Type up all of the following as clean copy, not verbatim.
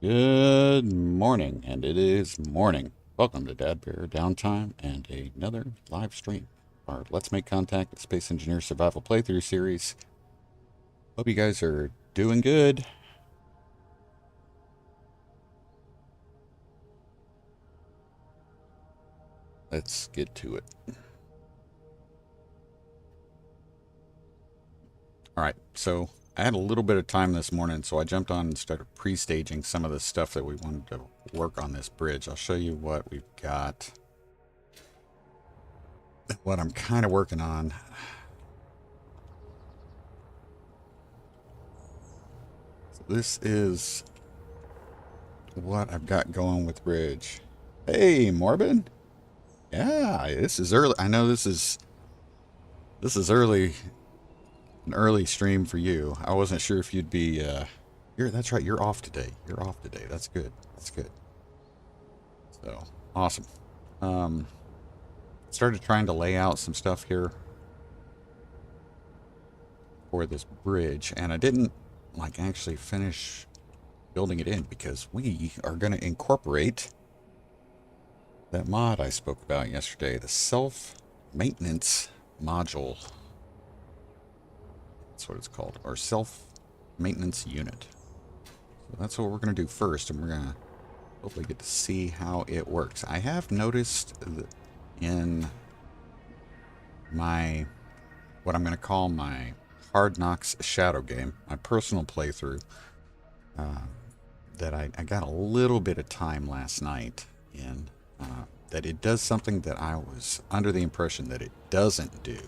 Good morning, and it is morning. Welcome to DADBEAR.Downtime and another live stream. Our Let's Make Contact with Space Engineers Survival Playthrough series. Hope you guys are doing good. Let's get to it. Alright, so I had a little bit of time this morning, so I jumped on and started pre-staging some of the stuff that we wanted to work on this bridge. I'll show you what we've got, what I'm kind of working on. So this is what I've got going with bridge. Hey, Morbid. Yeah, this is early. I know this is early, an early stream for you. I wasn't sure if you'd be. That's right. You're off today. You're off today. That's good. That's good. So awesome. Started trying to lay out some stuff here for this bridge, and I didn't actually finish building it in because we are going to incorporate that mod I spoke about yesterday, the self-maintenance module. That's what it's called, or self-maintenance unit. So that's what we're going to do first, and we're going to hopefully get to see how it works. I have noticed that in my, what I'm going to call my Hard Knocks Shadow game, my personal playthrough, that I got a little bit of time last night in, that it does something that I was under the impression that it doesn't do.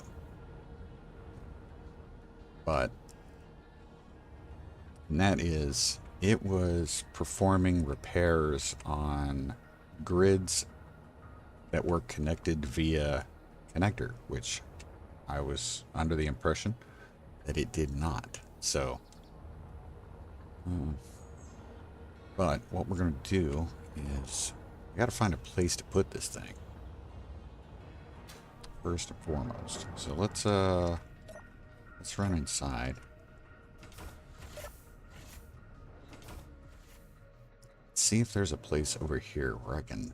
And that is, it was performing repairs on grids that were connected via connector, which I was under the impression that it did not. So, but what we're going to do is we got to find a place to put this thing first and foremost. So let's run inside. See if there's a place over here where I can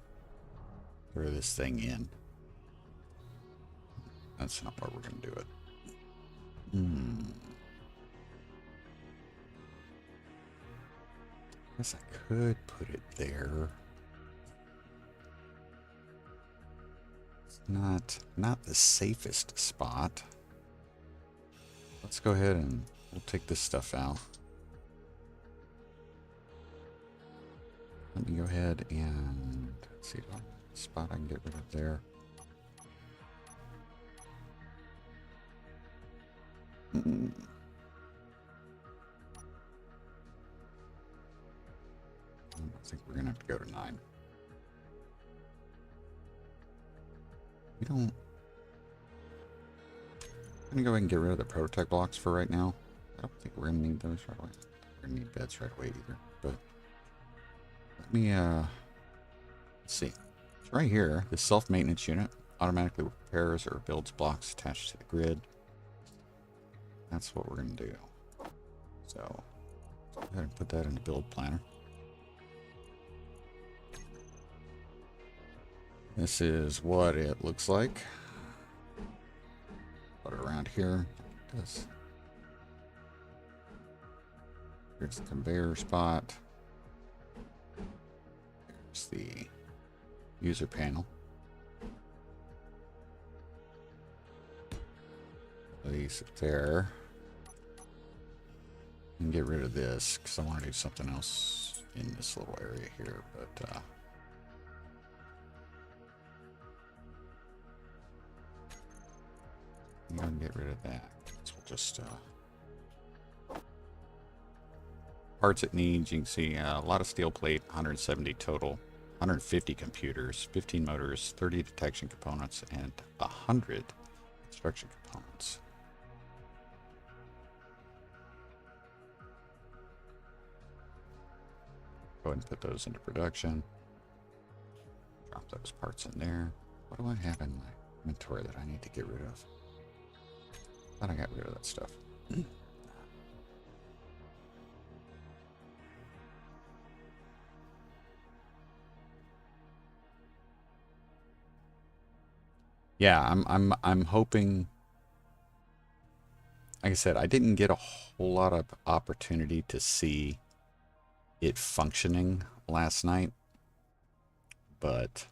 throw this thing in. That's not where we're going to do it. Guess I could put it there. It's not the safest spot. Let's go ahead and we'll take this stuff out. Let me go ahead and let's see what spot I can get rid of there. I think we're gonna have to go to 9. We don't. I'm gonna go ahead and get rid of the prototype blocks for right now. I don't think we're gonna need those right away. We're gonna need beds right away either. But let me let's see. It's right here. The self-maintenance unit automatically repairs or builds blocks attached to the grid. That's what we're gonna do. So go ahead and put that in the build planner. This is what it looks like. Put it around here. Here's the conveyor spot. There's the user panel. Place it there. And get rid of this because I want to do something else in this little area here, but I'm gonna get rid of that. So we'll just parts it needs. You can see a lot of steel plate, 170 total, 150 computers, 15 motors, 30 detection components, and 100 construction components. Go ahead and put those into production. Drop those parts in there. What do I have in my inventory that I need to get rid of? Thought I got rid of that stuff. Yeah, I'm hoping. Like I said, I didn't get a whole lot of opportunity to see it functioning last night, but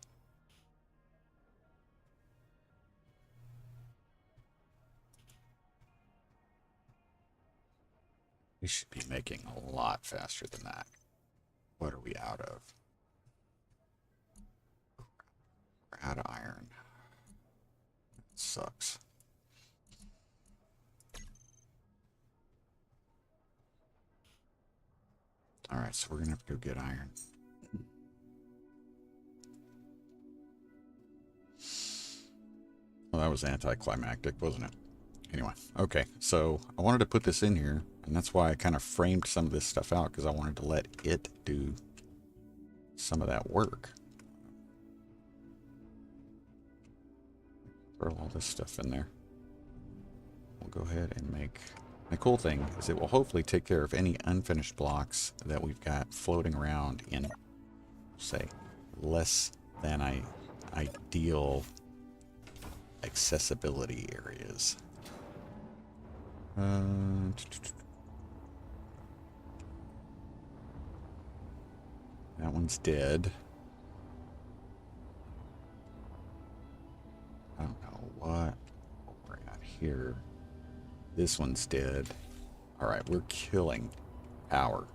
we should be making a lot faster than that. What are we out of? We're out of iron. It sucks. All right, so we're gonna have to go get iron. Well, that was anticlimactic, wasn't it? Anyway, okay, so I wanted to put this in here, and that's why I kind of framed some of this stuff out, because I wanted to let it do some of that work. Throw all this stuff in there. We'll go ahead and make... The cool thing is it will hopefully take care of any unfinished blocks that we've got floating around in, say, less than ideal accessibility areas. That one's dead. I don't know what we're at here. This one's dead. All right, we're killing power.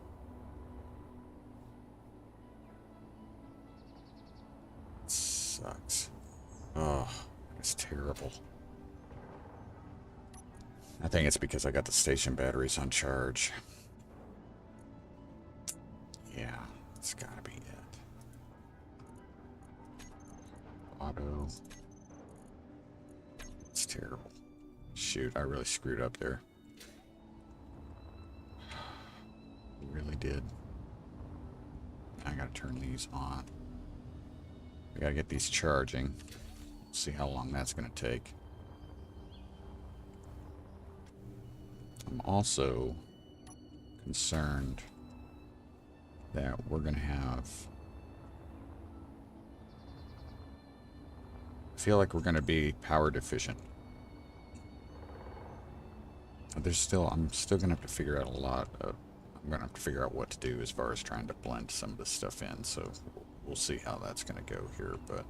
Sucks. Oh, it's terrible. I think it's because I got the station batteries on charge. Yeah, it's gotta be it. Auto. It's terrible. Shoot, I really screwed up there. Really did. I gotta turn these on. I gotta get these charging. See how long that's gonna take. I'm also concerned that we're gonna have... I feel like we're gonna be power deficient. I'm still gonna have to figure out a lot of... I'm gonna have to figure out what to do as far as trying to blend some of this stuff in, so we'll see how that's gonna go here, but...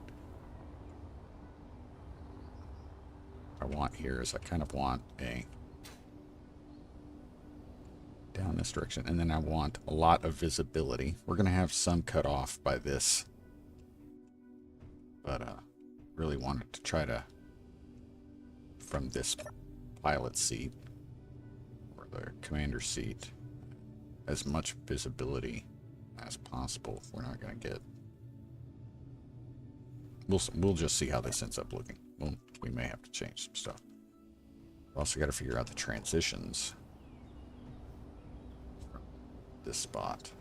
What I want here is I kind of want a... down this direction, and then I want a lot of visibility. We're gonna have some cut off by this, but really wanted to try to, from this pilot seat or the commander seat, as much visibility as possible. We're not gonna get... We'll just see how this ends up looking. We may have to change some stuff. We've also got to figure out the transitions from this spot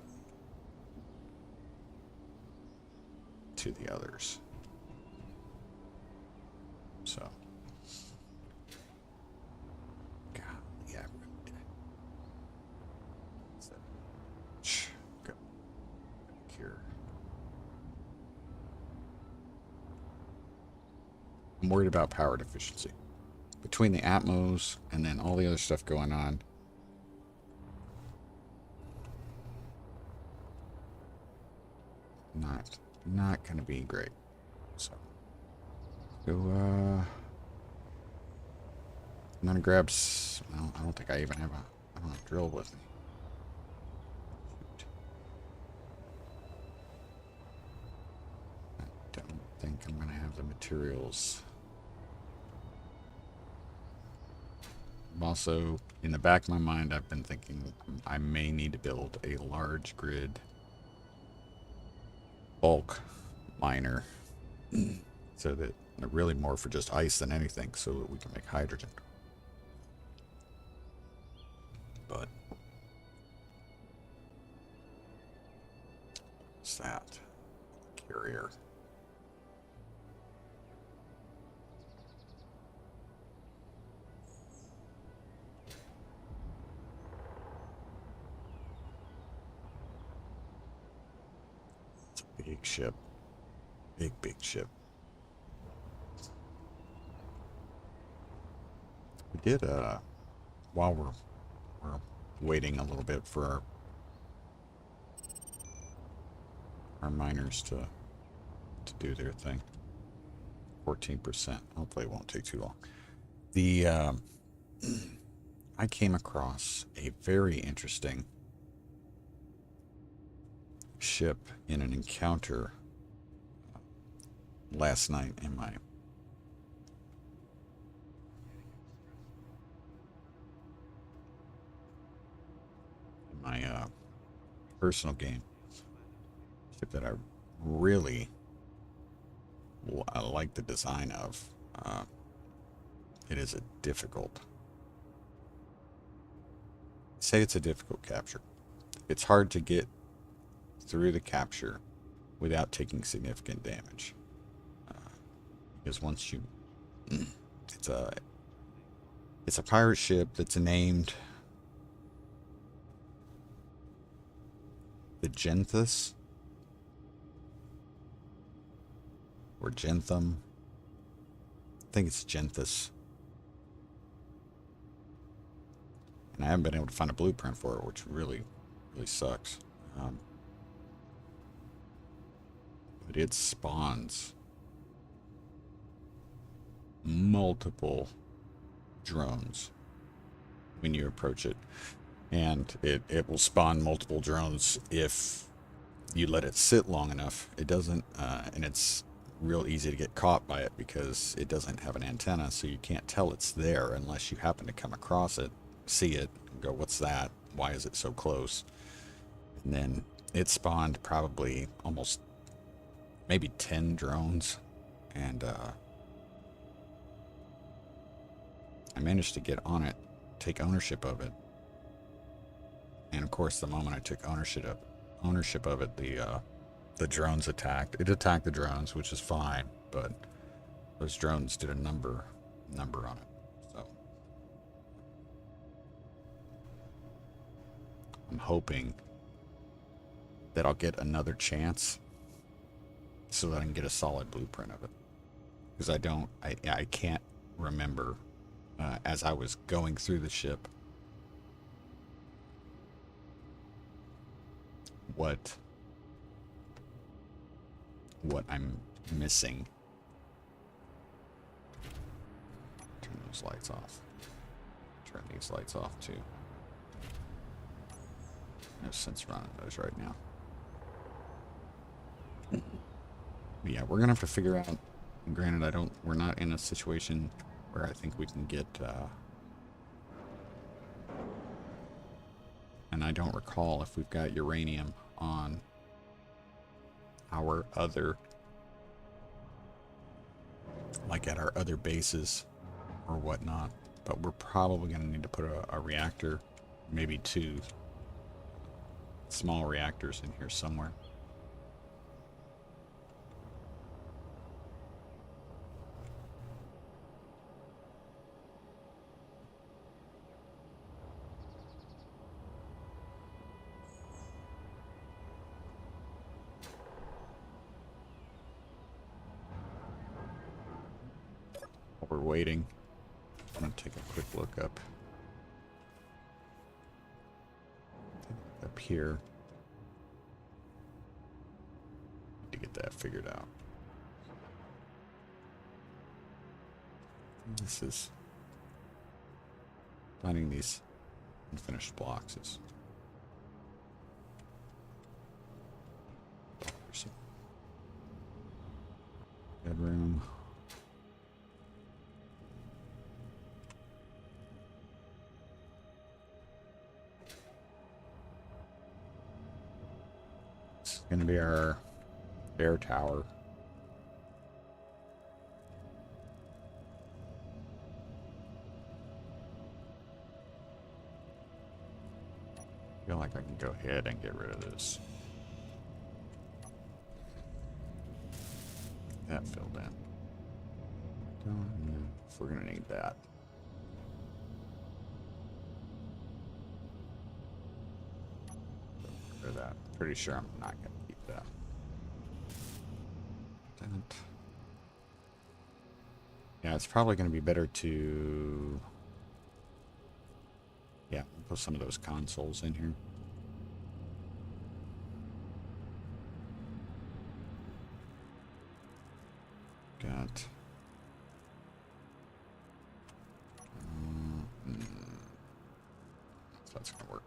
to the others. So, God, yeah, go here. I'm worried about power deficiency. Between the Atmos and then all the other stuff going on. Not gonna be great. So go I'm gonna grab well, I don't think I even have a drill with me. I don't think I'm gonna have the materials. Also, in the back of my mind, I've been thinking I may need to build a large grid bulk miner so that they're really more for just ice than anything, so that we can make hydrogen. But what's that? Carrier. Big ship. Big ship. did, while we're waiting a little bit for our miners to do their thing. 14%. Hopefully it won't take too long. The I came across a very interesting ship in an encounter last night in my personal game. Ship that I really like the design of. It is a difficult. Say it's a difficult capture. It's hard to get through the capture without taking significant damage. Because once you, it's a pirate ship that's named the Genthus or Gentham. I think it's Genthus. And I haven't been able to find a blueprint for it, which really sucks. But it spawns multiple drones when you approach it. And it will spawn multiple drones if you let it sit long enough. It doesn't, and it's real easy to get caught by it because it doesn't have an antenna, so you can't tell it's there unless you happen to come across it, see it, and go, what's that? Why is it so close? And then it spawned probably almost maybe 10 drones, and I managed to get on it, take ownership of it. And of course, the moment I took ownership of it, the drones attacked. It attacked the drones, which is fine, but those drones did a number on it. So I'm hoping that I'll get another chance so that I can get a solid blueprint of it. Because I can't remember as I was going through the ship what I'm missing. Turn those lights off. Turn these lights off too. No sense running those right now. But yeah, we're gonna have to figure out. Granted, we're not in a situation where I think we can get. And I don't recall if we've got uranium on our other, like at our other bases or whatnot. But we're probably going to need to put a reactor, maybe 2 small reactors in here somewhere. We're waiting. I'm going to take a quick look up here. Need to get that figured out. This is finding these unfinished blocks is bedroom. Going to be our air tower. I feel like I can go ahead and get rid of this. That filled in. Don't know if we're going to need that. Get rid of that. Pretty sure I'm not going to keep that. Yeah, it's probably going to be better to put some of those consoles in here. Got... so that's going to work.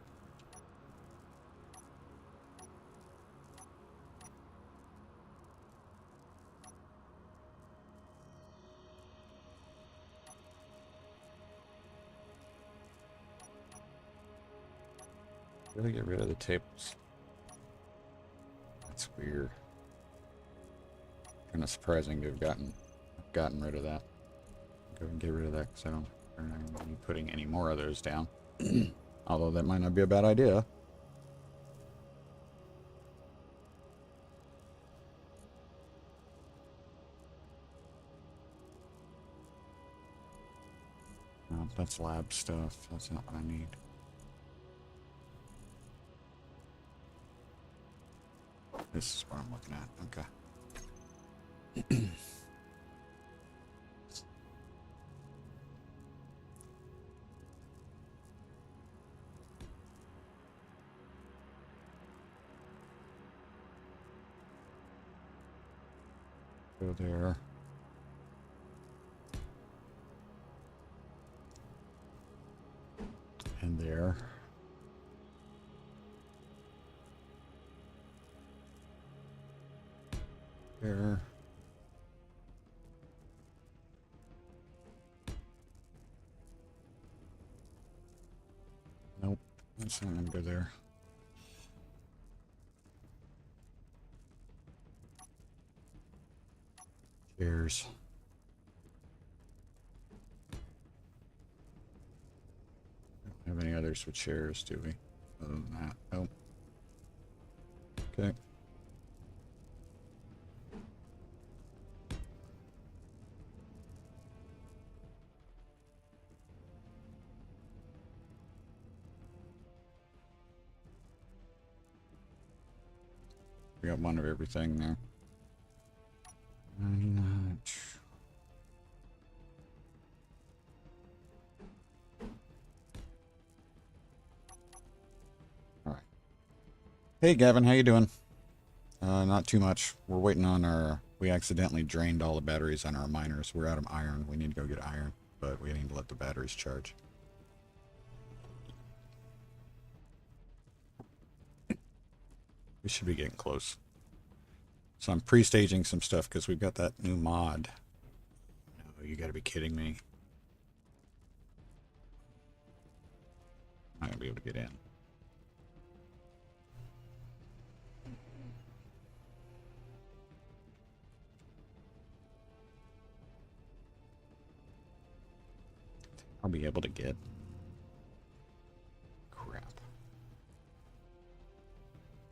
Really get rid of the tables. That's weird. Kind of surprising to have gotten rid of that. Go and get rid of that because I don't going to be putting any more of those down. Although that might not be a bad idea. No, that's lab stuff. That's not what I need. This is what I'm looking at. Okay. Go there. And there. There. Nope, that's not gonna go there. Chairs. Don't have any others with chairs, do we? Other than that, nope. Okay. We got one of everything there. 99. All right. Hey, Gavin, how you doing? Not too much. We're waiting on our... We accidentally drained all the batteries on our miners. We're out of iron. We need to go get iron, but we need to let the batteries charge. We should be getting close. So I'm pre-staging some stuff because we've got that new mod. No, you gotta be kidding me. I'm not gonna be able to get in. I'll be able to get. Crap.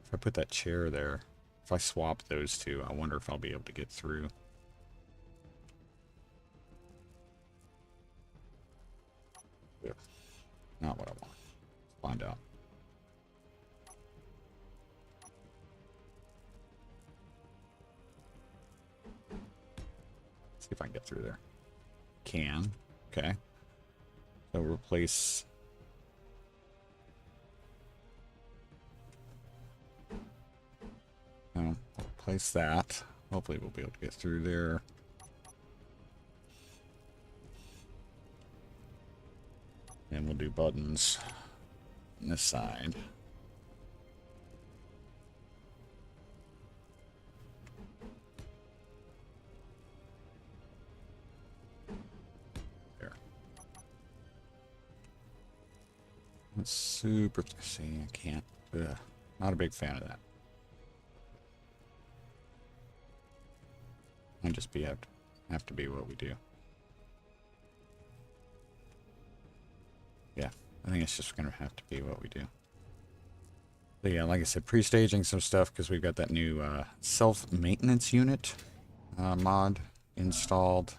If I put that chair there, if I swap those two, I wonder if I'll be able to get through. Yeah. Not what I want. Let's find out. See if I can get through there. Can. Okay. So replace... No, replace that. Hopefully we'll be able to get through there. And we'll do buttons on this side. There. That's super... See, I can't... Ugh, not a big fan of that. Might just be have to be what we do. Yeah, I think it's just gonna have to be what we do. But yeah, like I said, pre-staging some stuff because we've got that new self-maintenance unit mod installed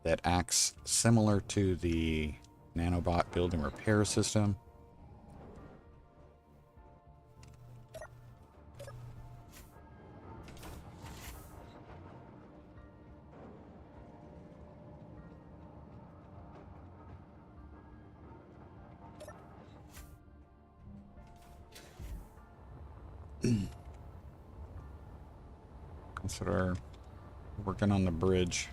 that acts similar to the nanobot build and repair system. That's what our working on the bridge.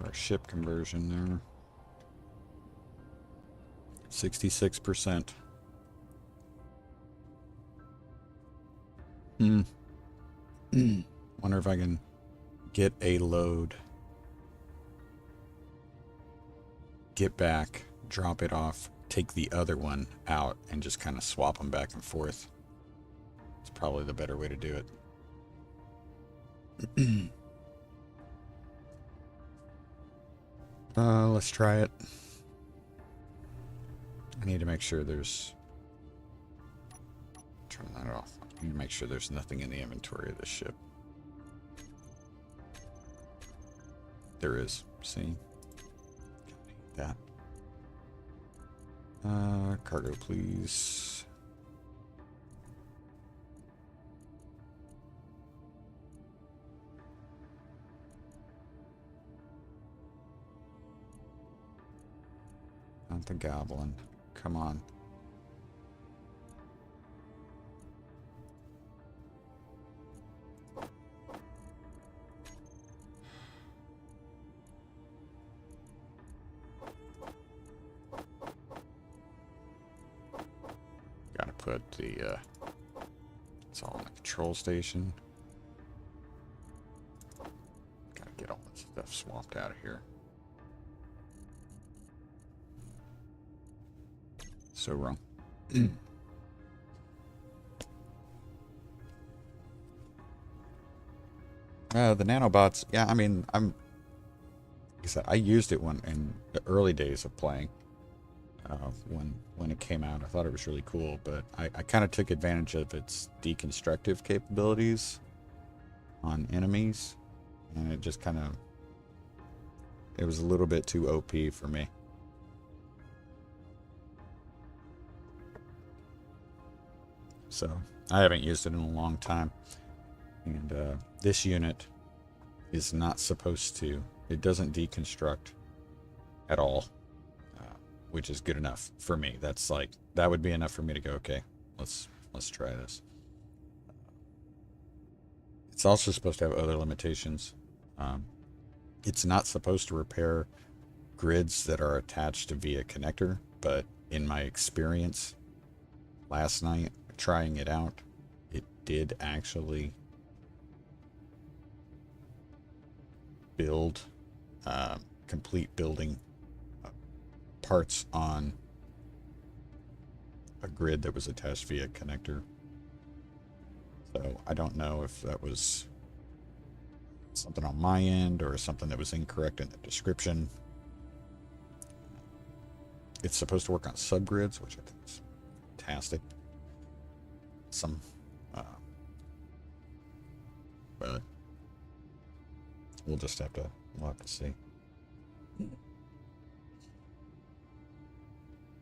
Our ship conversion there. 66%. Wonder if I can get a load, get back, drop it off, take the other one out, and just kind of swap them back and forth. It's probably the better way to do it. Let's try it. I need to make sure there's... Turn that off. I need to make sure there's nothing in the inventory of this ship. There is. See? That. Cargo, please. Not the goblin. Come on. Gotta put the, it's all in the control station. Gotta get all this stuff swapped out of here. So wrong. The nanobots, yeah, I mean, like I said, I used it in the early days of playing. When it came out, I thought it was really cool, but I kind of took advantage of its deconstructive capabilities on enemies, and it just kind of, it was a little bit too OP for me. So I haven't used it in a long time, and this unit is not supposed to, it doesn't deconstruct at all, which is good enough for me. That's like, that would be enough for me to go, okay, let's try this. It's also supposed to have other limitations. It's not supposed to repair grids that are attached via connector, but in my experience last night trying it out, it did actually build complete building parts on a grid that was attached via connector. So I don't know if that was something on my end or something that was incorrect in the description. It's supposed to work on subgrids, which I think is fantastic. But we'll just have to, we'll have to see.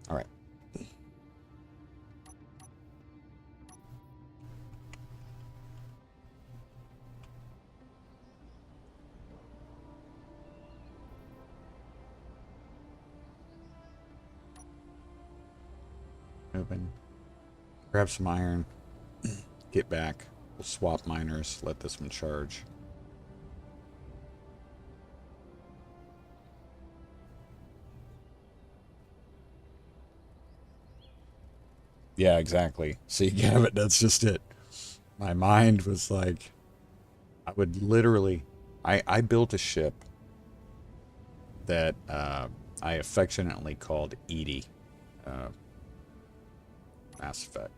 All right. Open. Grab some iron. Get back. We'll swap miners. Let this one charge. Yeah, exactly. See, Gavin, that's just it. My mind was like, I would literally, I built a ship that I affectionately called Edie. Mass Effect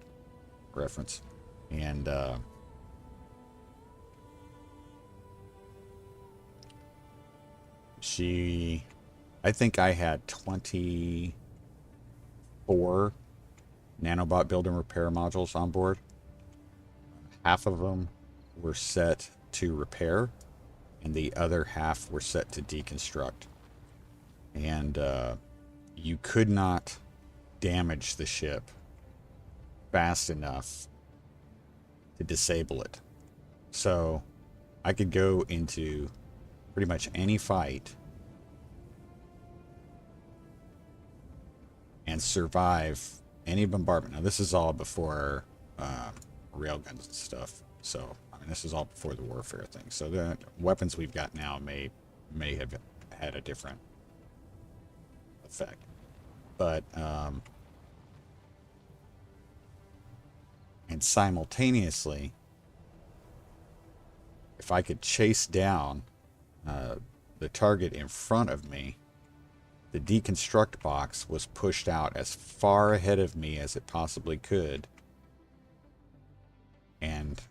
reference. And I think I had 24 nanobot build and repair modules on board. Half of them were set to repair, and the other half were set to deconstruct. And you could not damage the ship fast enough to disable it. So I could go into pretty much any fight and survive Any bombardment. Now, this is all before railguns and stuff. So, I mean, this is all before the warfare thing. So the weapons we've got now may have had a different effect. But, and simultaneously, if I could chase down the target in front of me, the deconstruct box was pushed out as far ahead of me as it possibly could. And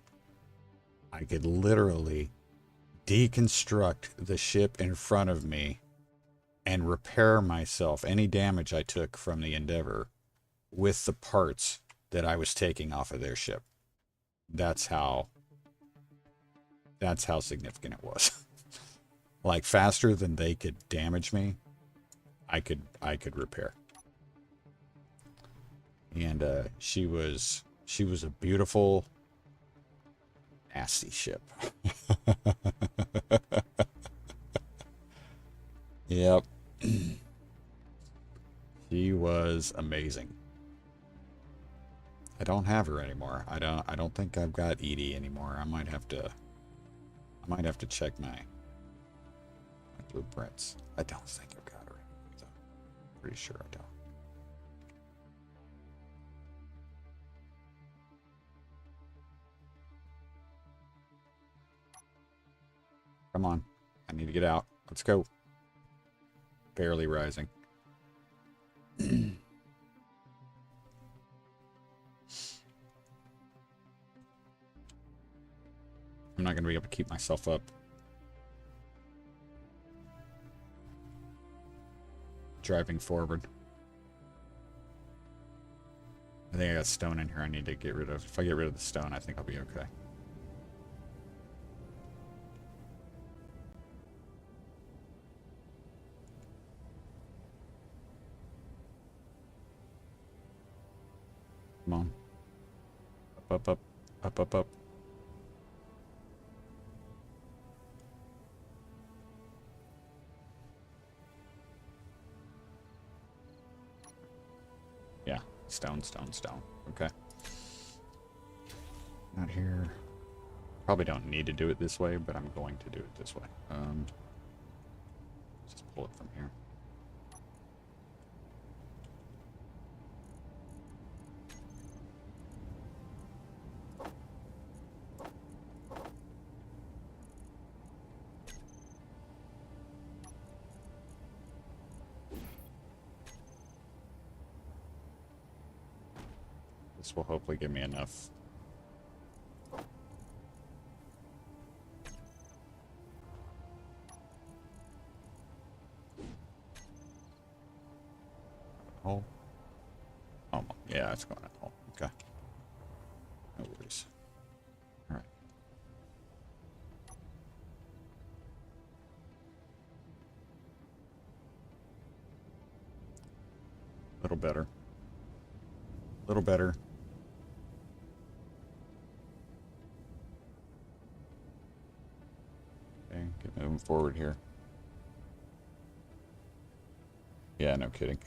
I could literally deconstruct the ship in front of me and repair myself, any damage I took from the Endeavor, with the parts that I was taking off of their ship. That's how significant it was. Like, faster than they could damage me, I could repair. And she was a beautiful, nasty ship. Yep. She was amazing. I don't have her anymore. I don't think I've got Edie anymore. I might have to check my blueprints. I don't think I've got her anymore, though. Pretty sure I don't. Come on. I need to get out. Let's go. Barely rising. I'm not going to be able to keep myself up. Driving forward. I think I got stone in here I need to get rid of. If I get rid of the stone, I think I'll be okay. Come on. Up, up, up. Up, up, up. Yeah. Stone, stone, stone. Okay. Not here. Probably don't need to do it this way, but I'm going to do it this way. Just pull it from here. This will hopefully give me enough. Hole. Oh, yeah, it's going in the hole. Okay. No worries. All right. A little better. A little better. Okay, get moving forward here. Yeah, no kidding.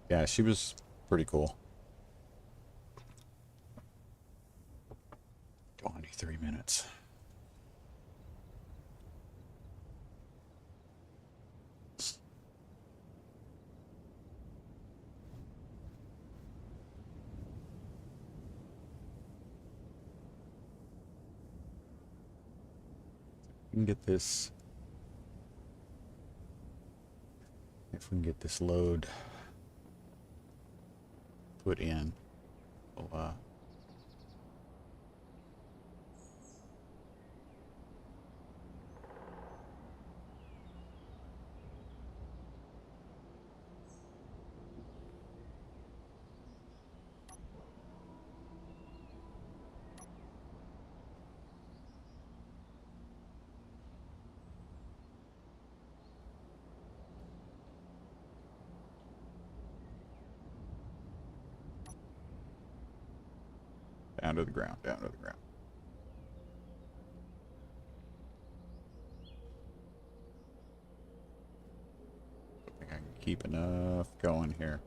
Yeah, she was pretty cool. 23 minutes. We can get this. If we can get this load put in, we'll Down to the ground, down to the ground. I think I can keep enough going here.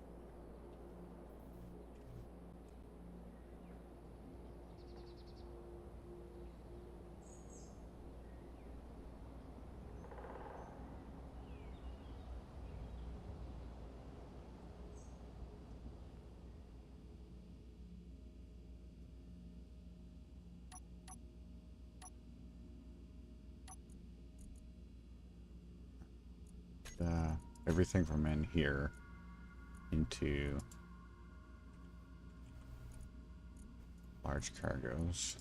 Everything from in here into large cargoes.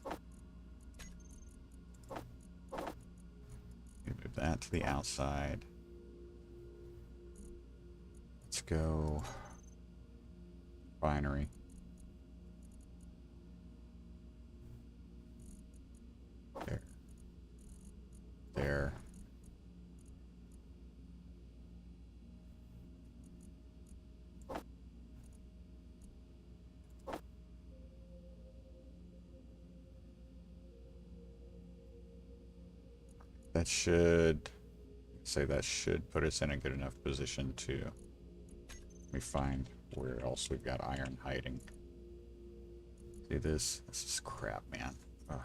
Move that to the outside. Let's go binary. There. There. That should put us in a good enough position to, let me find where else we've got iron hiding. See this? This is crap, man. Ugh.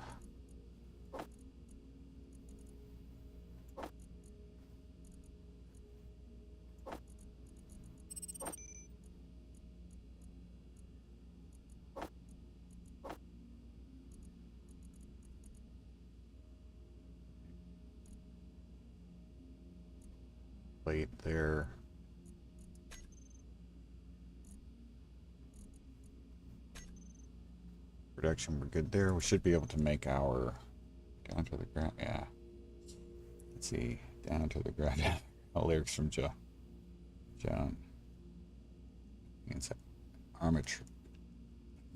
Plate there. Production, we're good there. We should be able to make our down to the ground. Yeah. Let's see. Down to the ground. Lyrics from Joan. Armor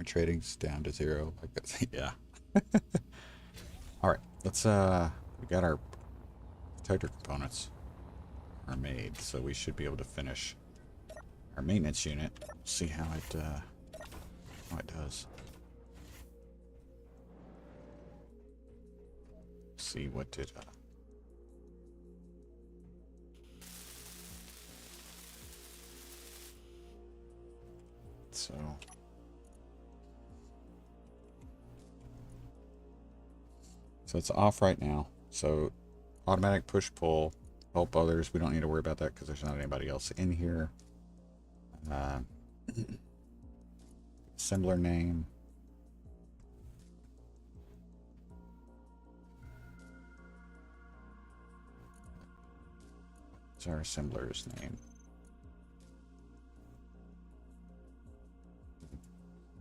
trading's down to 0. Like that's, yeah. All right. Let's we got our detector components are made, so we should be able to finish our maintenance unit. See how it does. See what did so it's off right now. So automatic push pull, help others. We don't need to worry about that because there's not anybody else in here. Assembler name. What's our assembler's name?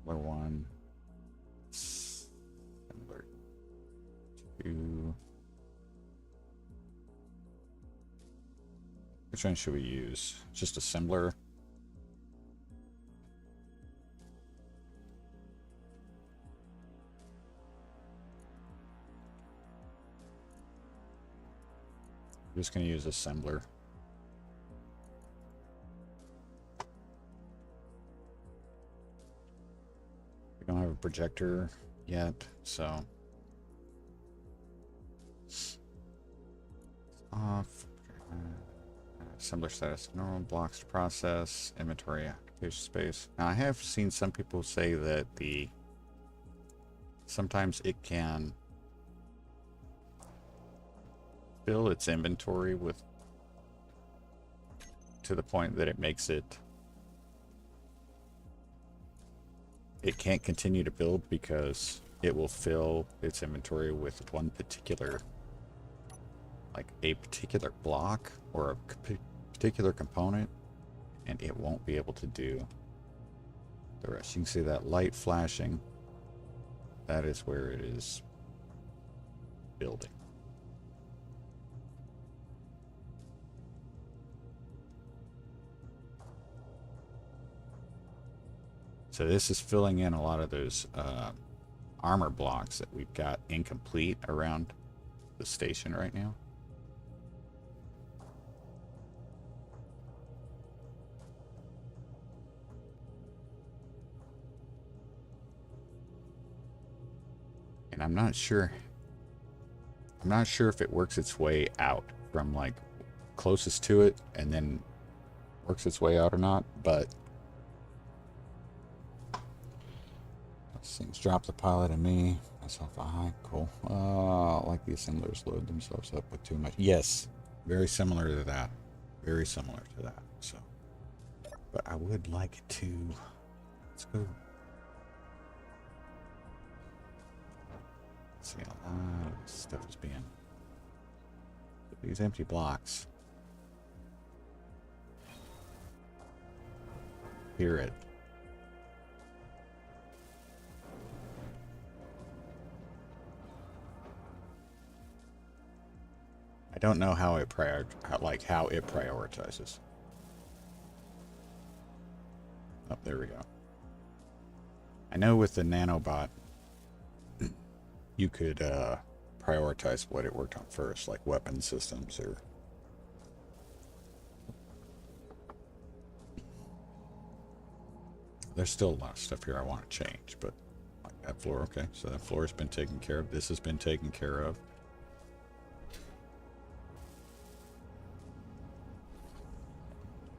Assembler 1. Assembler 2. Which one should we use? Just assembler? I'm just going to use assembler. We don't have a projector yet, so off. Assembler status normal, blocks to process, inventory application space. Now I have seen some people say that sometimes it can fill its inventory with to the point that it makes it can't continue to build because it will fill its inventory with one particular, like a particular block or a particular component, and it won't be able to do the rest. You can see that light flashing. That is where it is building. So this is filling in a lot of those armor blocks that we've got incomplete around the station right now. And I'm not sure if it works its way out from like closest to it and then works its way out or not, but these things drop the pilot and me. Myself a high. Cool. Like the assemblers load themselves up with too much. Yes. Very similar to that. Very similar to that. So, but I would like to, let's go. Let's see, a lot of this stuff is being, these empty blocks. Hear it. I don't know how it prioritizes. Oh, there we go. I know with the nanobot, you could prioritize what it worked on first, like weapon systems or. There's still a lot of stuff here I want to change, but like that floor, okay. So that floor has been taken care of. This has been taken care of.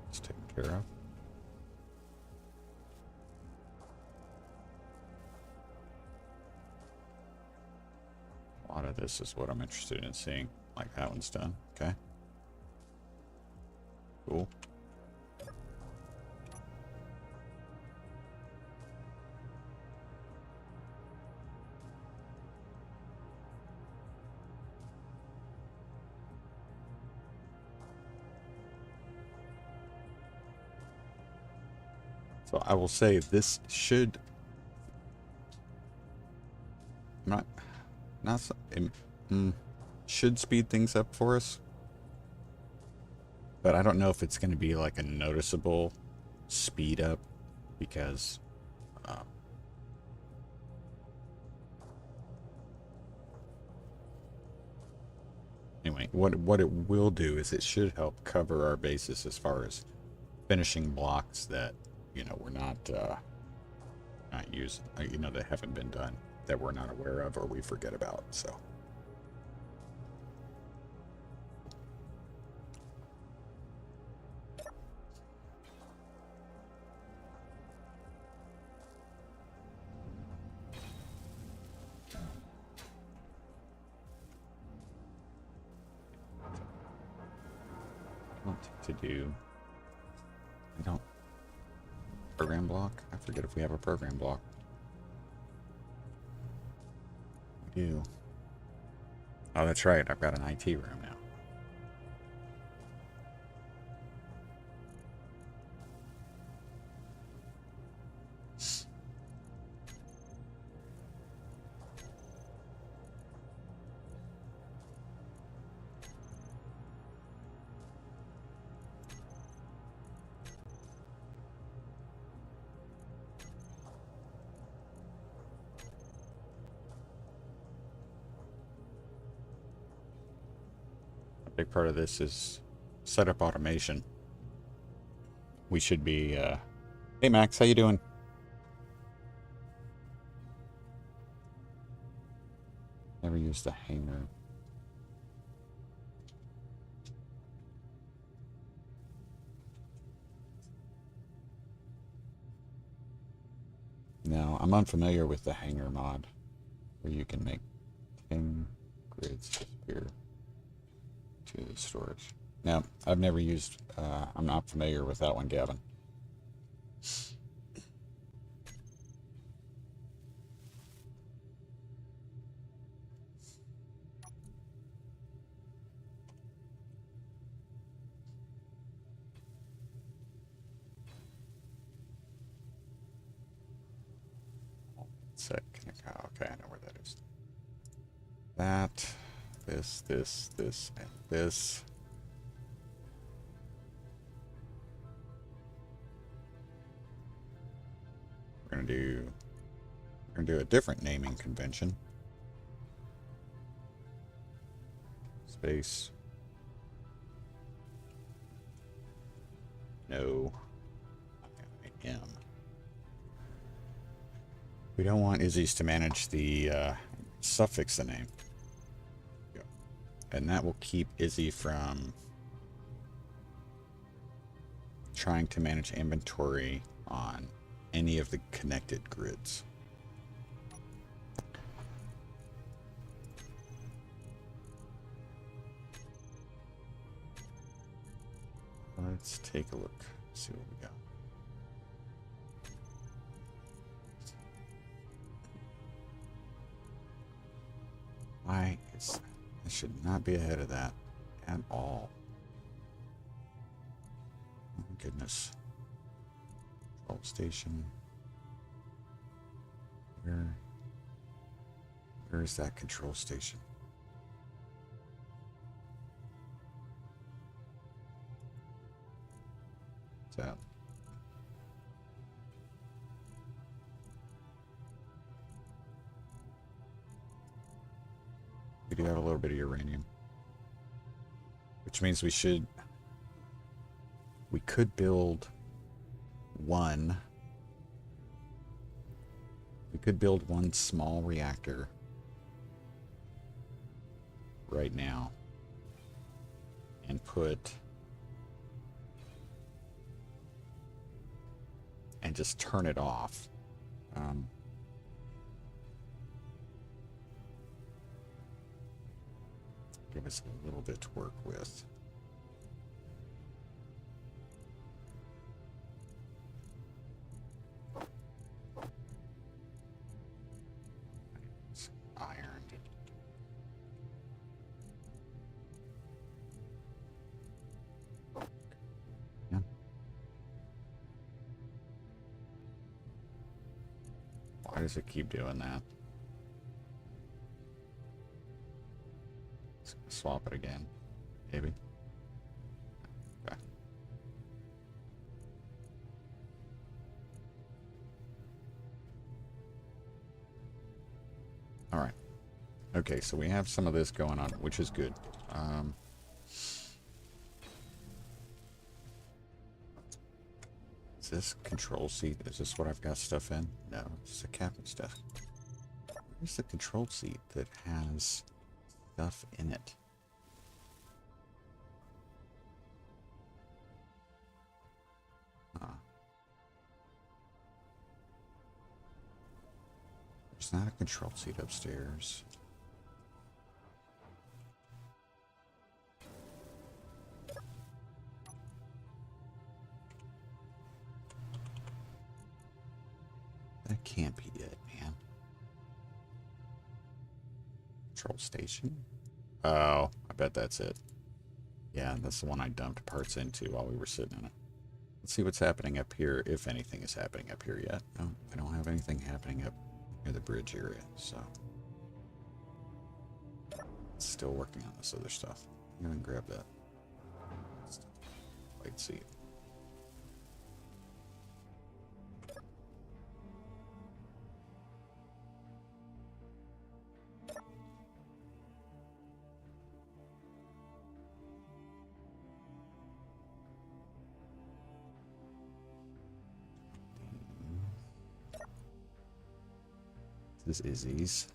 It's taken care of. A lot of this is what I'm interested in seeing. Like that one's done. Okay. Cool. So I will say this should should speed things up for us, but I don't know if it's going to be like a noticeable speed up because anyway, what it will do is it should help cover our bases as far as finishing blocks that, you know, we're not using, you know, that haven't been done, that we're not aware of or we forget about. So to do, I don't, program block, I forget if we have a program block. We do. Oh, that's right, I've got an IT room now. Big part of this is setup automation. We should be, hey Max, how you doing? Never used the hanger. No, I'm unfamiliar with the hanger mod, where you can make 10 grids disappear to the storage. No, I've never used, I'm not familiar with that one, Gavin. Okay, I know where that is. That, this, and this. We're gonna do a different naming convention. Space. No. I am. We don't want Izzy's to manage the suffix the name. Yep. And that will keep Izzy from trying to manage inventory on any of the connected grids. Let's take a look, see what we got. Why is I should not be ahead of that at all. Oh my goodness. Control station. Where is that control station? What's that? We do have a little bit of uranium, which means we could build one. We could build one small reactor right now and just turn it off. Give us a little bit to work with. It's iron. Yeah. Why does it keep doing that? Swap it again, maybe. Okay. All right. Okay, so we have some of this going on, which is good. Is this control seat? Is this what I've got stuff in? No, it's the cabin stuff. Where's the control seat that has stuff in it? There's not a control seat upstairs. That can't be it, man. Control station? Oh, I bet that's it. Yeah, that's the one I dumped parts into while we were sitting in it. Let's see what's happening up here, if anything is happening up here yet. No, I don't have anything happening up near the bridge area, so. Still working on this other stuff. I'm gonna grab that light seat. This is Izzy's.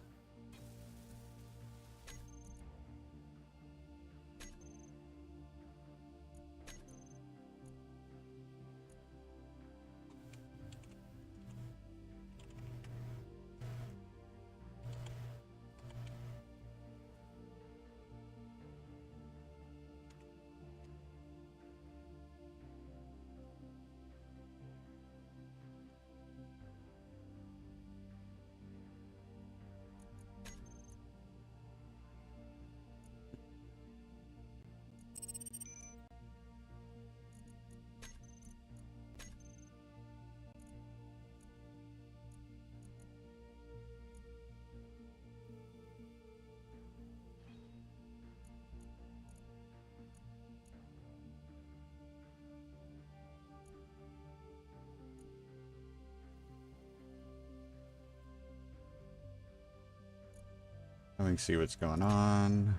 Let me see what's going on.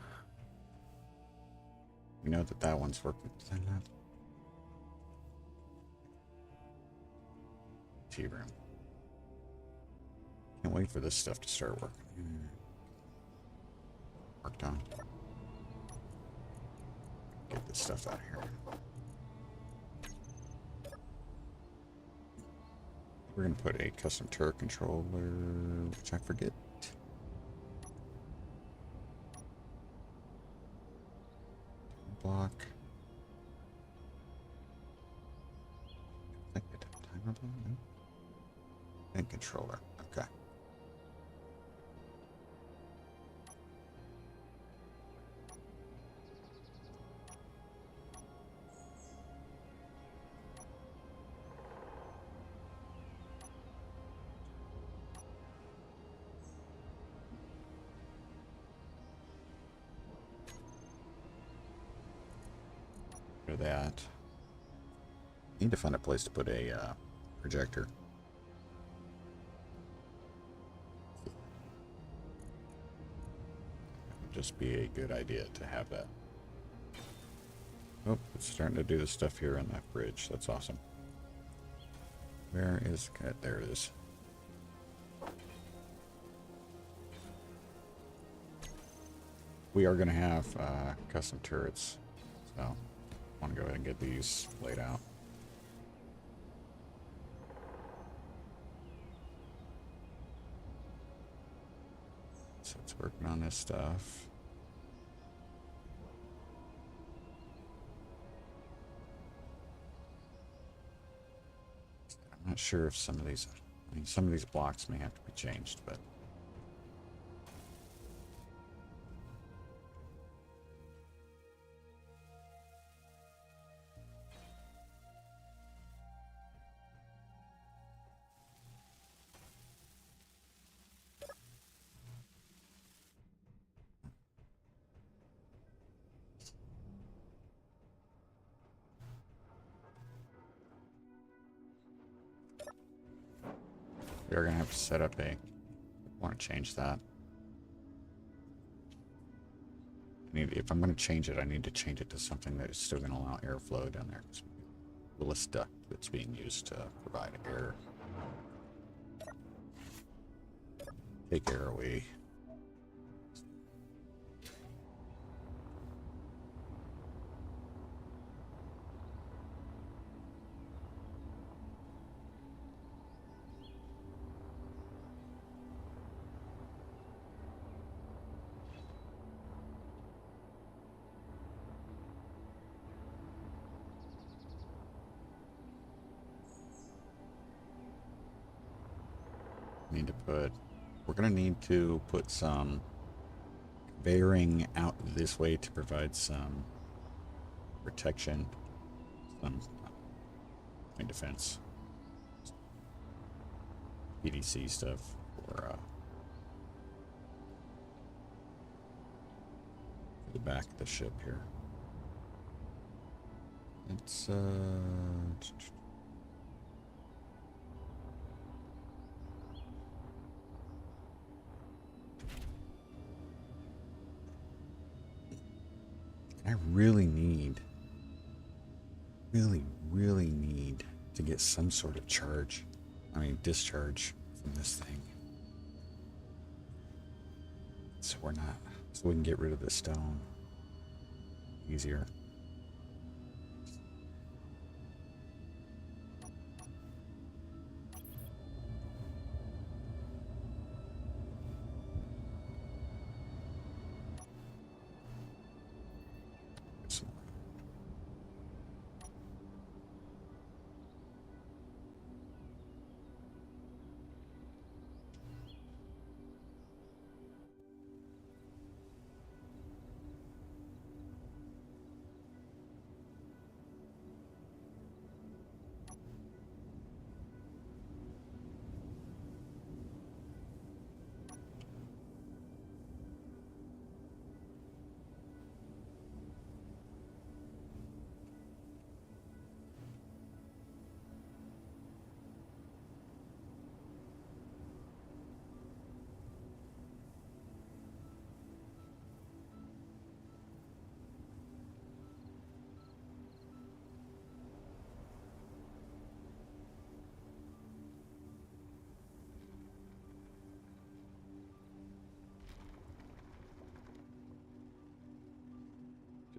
We know that that one's working. Is that not? Tea room. Can't wait for this stuff to start working. worked on. Get this stuff out of here. We're going to put a custom turret controller, which I forget. Block. I think I did timer block. No. And controller. Okay. That. Need to find a place to put a projector. Would just be a good idea to have that. Oh, it's starting to do the stuff here on that bridge. That's awesome. Where is the cut? There it is. We are going to have custom turrets, so I want to go ahead and get these laid out. So it's working on this stuff. I'm not sure if some of these, I mean, some of these blocks may have to be changed, but we are going to have to set up a, want to change that. If I'm going to change it, I need to change it to something that is still going to allow airflow down there. The list duct that's being used to provide air. Take air away. We're going to need to put some bearing out this way to provide some protection, some defense, PDC stuff for the back of the ship here. It's I really need to get some sort of discharge from this thing. So we can get rid of the stone easier.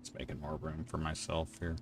It's making more room for myself here.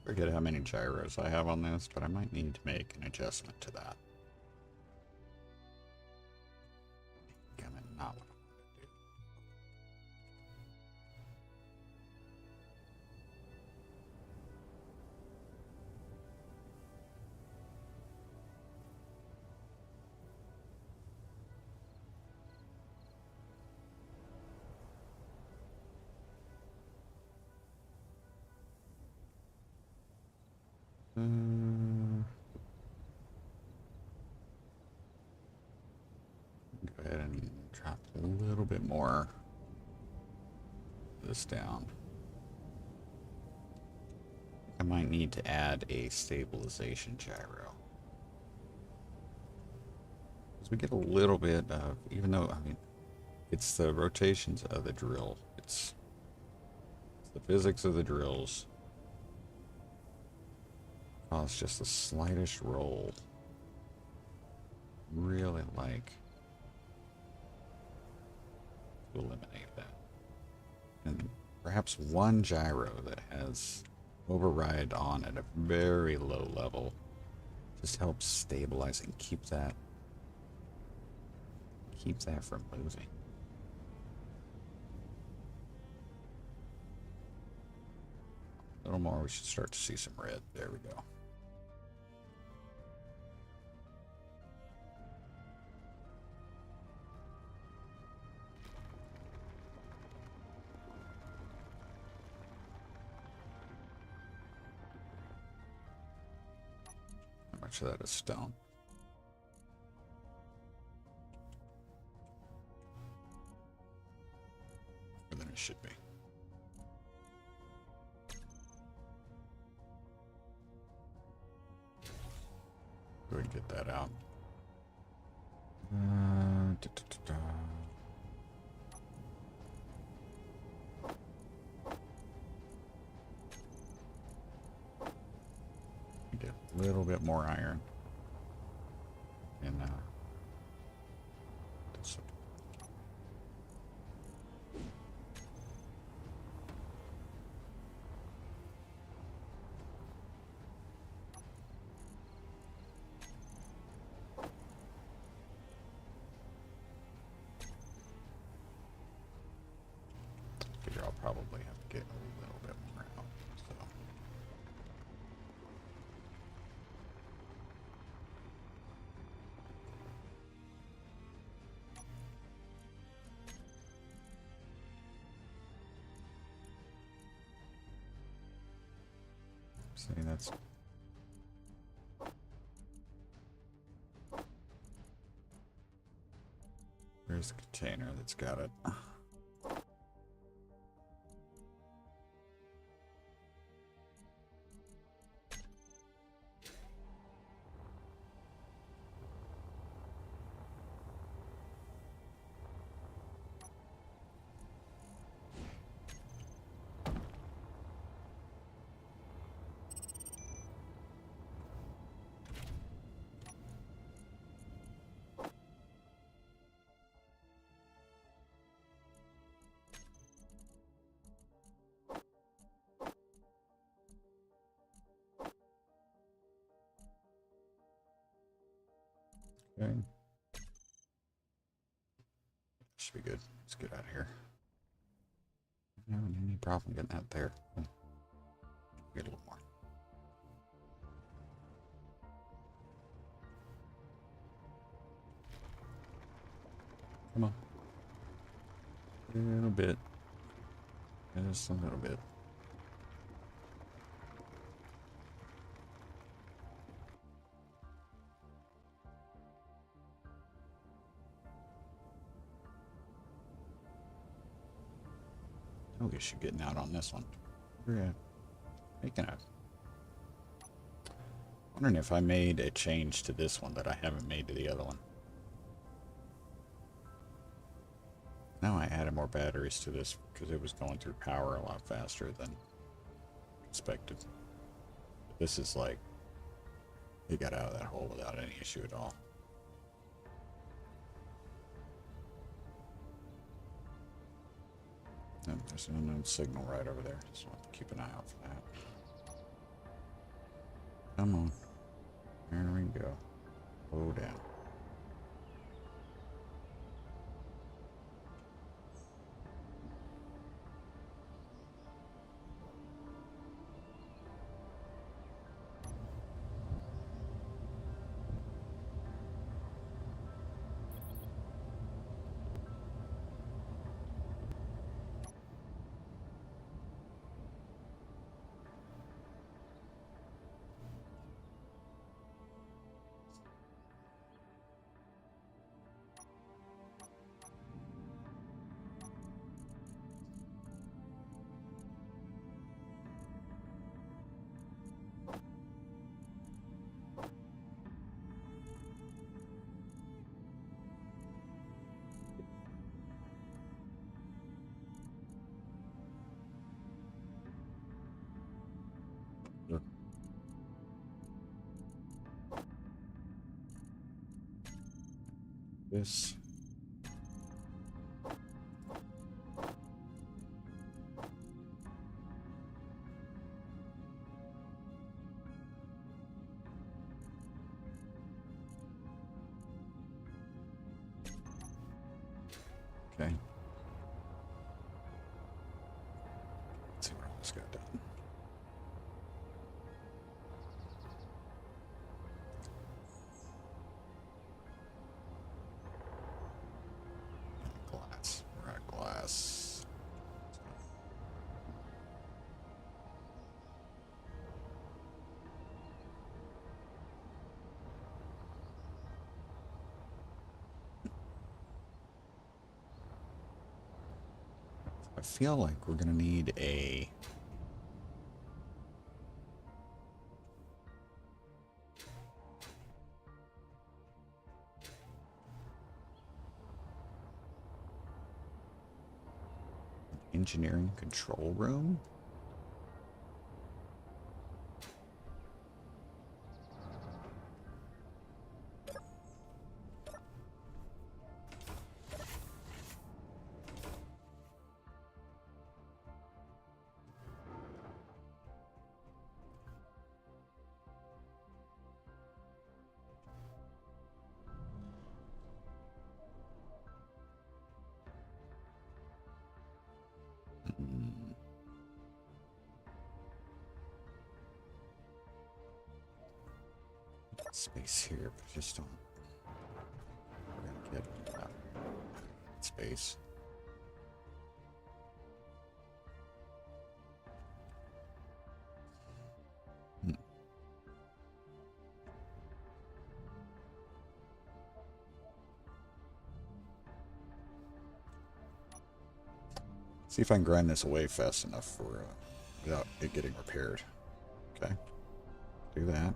Forget how many gyros I have on this, but I might need to make an adjustment to that. Damn it, not what I wanted to do. Go ahead and drop a little bit more this down. I might need to add a stabilization gyro. Because we get a little bit of, even though, I mean, it's the rotations of the drill. It's the physics of the drills. Oh, it's just the slightest roll. Really like to eliminate that. And perhaps one gyro that has override on at a very low level just helps stabilize and keep that from moving. A little more, we should start to see some red. There we go. How much of that is stone? More than it should be. Go ahead and get that out. Get a little bit more iron. And this. Figure I'll probably have to get a little bit more out. So. See, that's. Where's the container that's got it? Okay. Should be good. Let's get out of here. I don't have any problem getting that there. Get a little more. Come on. A little bit. Just a little bit. No issue getting out on this one. We're making a... Wondering if I made a change to this one that I haven't made to the other one. Now I added more batteries to this because it was going through power a lot faster than expected. This is like, it got out of that hole without any issue at all. And there's an unknown signal right over there, so I'll have to keep an eye out for that. Come on. There we go. Slow down. This. Okay. Let's see what else got done. Glass. We're out of glass. I feel like we're gonna need a engineering control room. Space here, but just don't. We're gonna get space. See if I can grind this away fast enough for without it getting repaired. Okay, do that.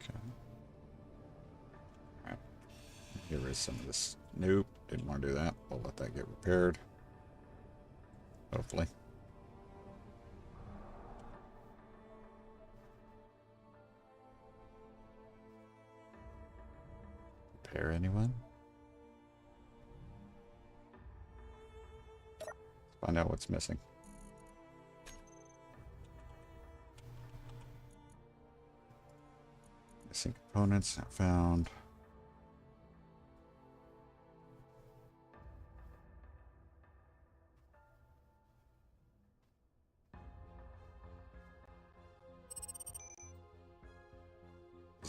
Okay. All right. Get rid of some of this. Nope, didn't want to do that. We'll let that get repaired. Hopefully. Repair anyone? Let's find out what's missing. Missing components not found.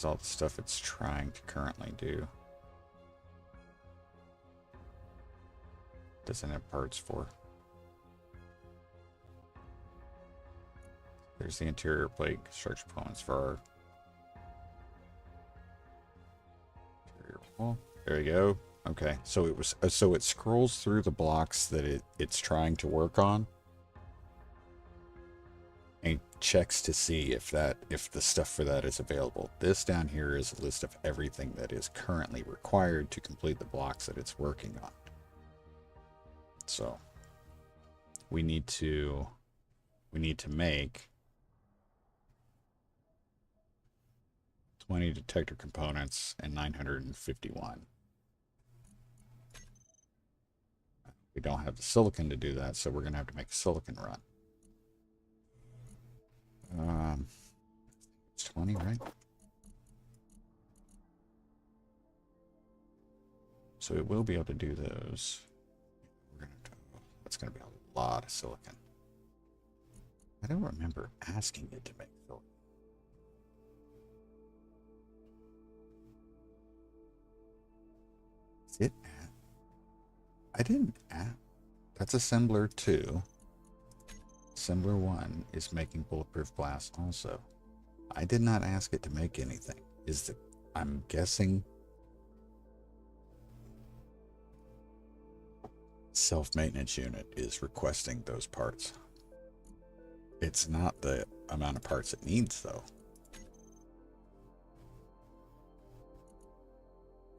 is all the stuff it's trying to currently do. Doesn't have parts for. There's the interior plate construction components for our interior wall. There you go. Okay, so it was so it scrolls through the blocks that it's trying to work on, and checks to see if the stuff for that is available. This down here is a list of everything that is currently required to complete the blocks that it's working on. So we need to make 20 detector components and 951. We don't have the silicon to do that, so we're going to have to make a silicon run. It's 20, right? So it will be able to do those. That's going to be a lot of silicon. I don't remember asking it to make silicon. Is it? I didn't add. That's assembler 2. Assembler 1 is making bulletproof glass also. I did not ask it to make anything. I'm guessing self-maintenance unit is requesting those parts. It's not the amount of parts it needs, though.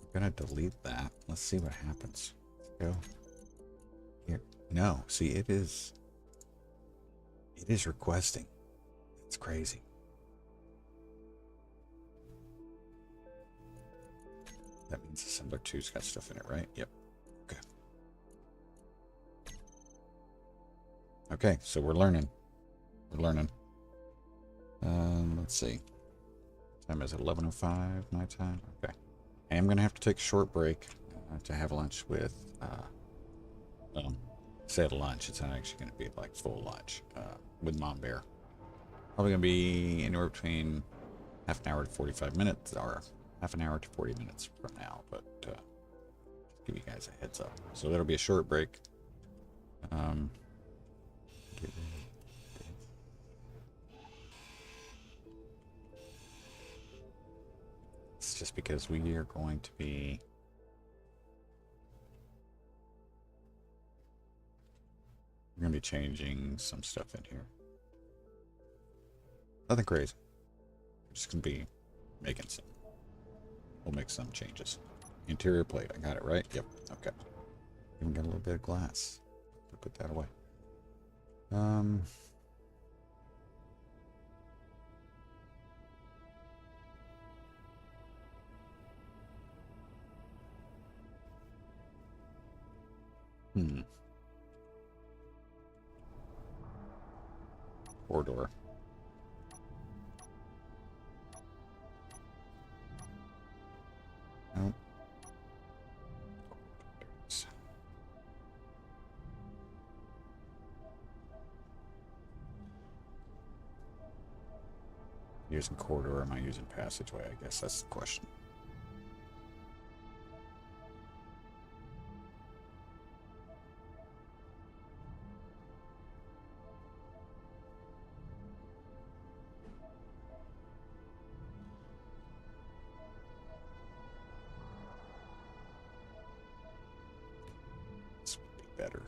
I'm gonna delete that. Let's see what happens. Let's go here. No, see, it is requesting. It's crazy. That means assembler 2's got stuff in it, right? Yep. Okay. Okay, so we're learning. We're learning. Let's see. Time is 11:05 nighttime. Okay. I am gonna have to take a short break to have lunch with. Say at lunch. It's not actually gonna be like full lunch with Mom Bear. Probably gonna be anywhere between half an hour to 45 minutes, or half an hour to 40 minutes from now. But give you guys a heads up. So that'll be a short break. It's just because we are going to be changing some stuff in here. Nothing crazy. We're just gonna be making some. We'll make some changes. Interior plate, I got it right? Yep. Okay. Even got a little bit of glass. We'll put that away. Corridor. Nope. Using corridor, or am I using passageway? I guess that's the question. This would be better.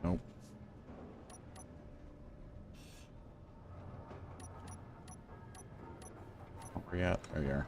Nope. Where we at? There you are.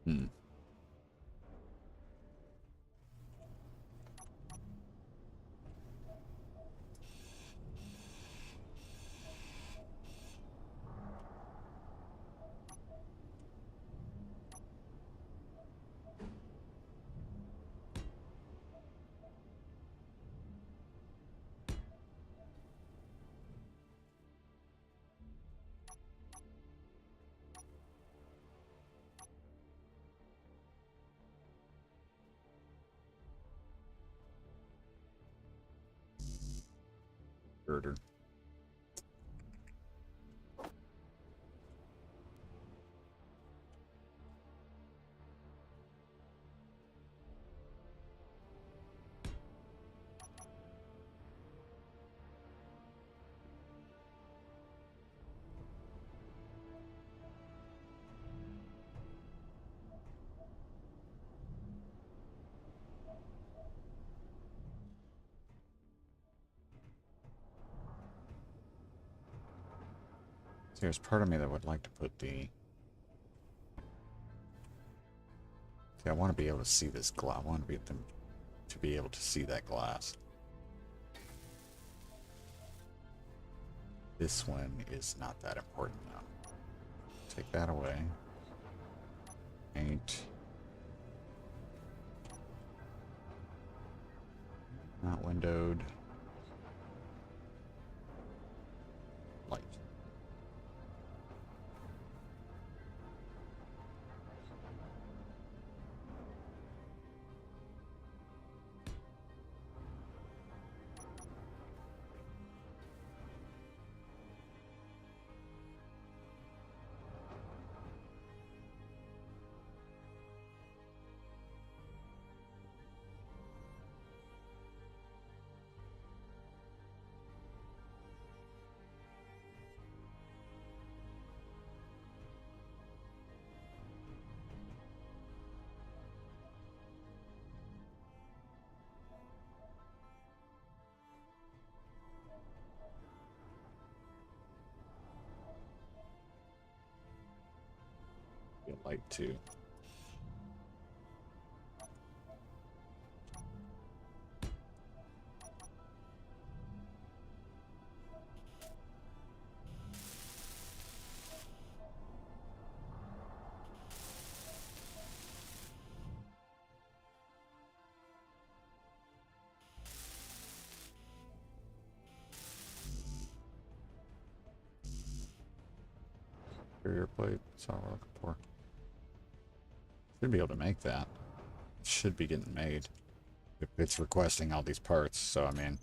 Hmm. Girder. There's part of me that would like to put the... See, I want to be able to see this glass. I want to be able to see that glass. This one is not that important though. Take that away. Paint. Not windowed. Light. Get light too. Carrier plate, that's all we're looking for. Should be able to make that. It should be getting made. If it's requesting all these parts, so I mean...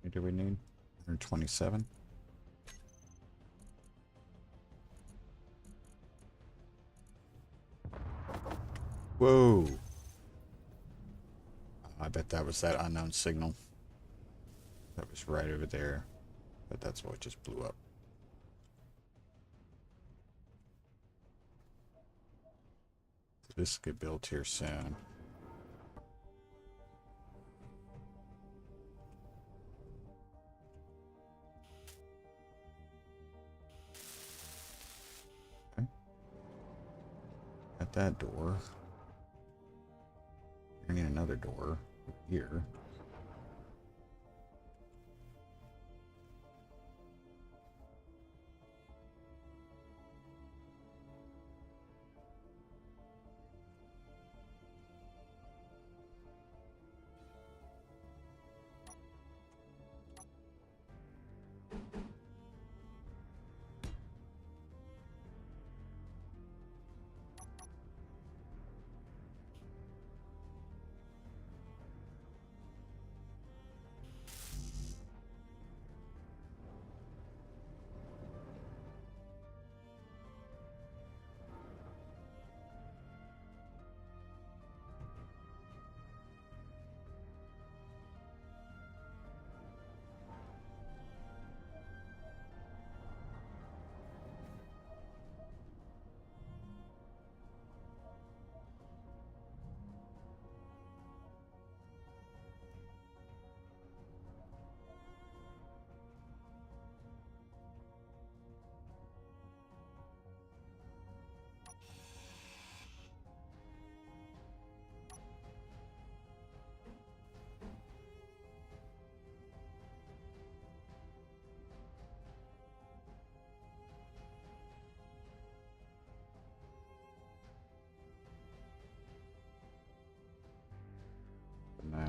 What do we need? 127? Whoa! I bet that was that unknown signal. That was right over there. But that's what just blew up. This will get built here soon. Okay. Got that door. I need another door here.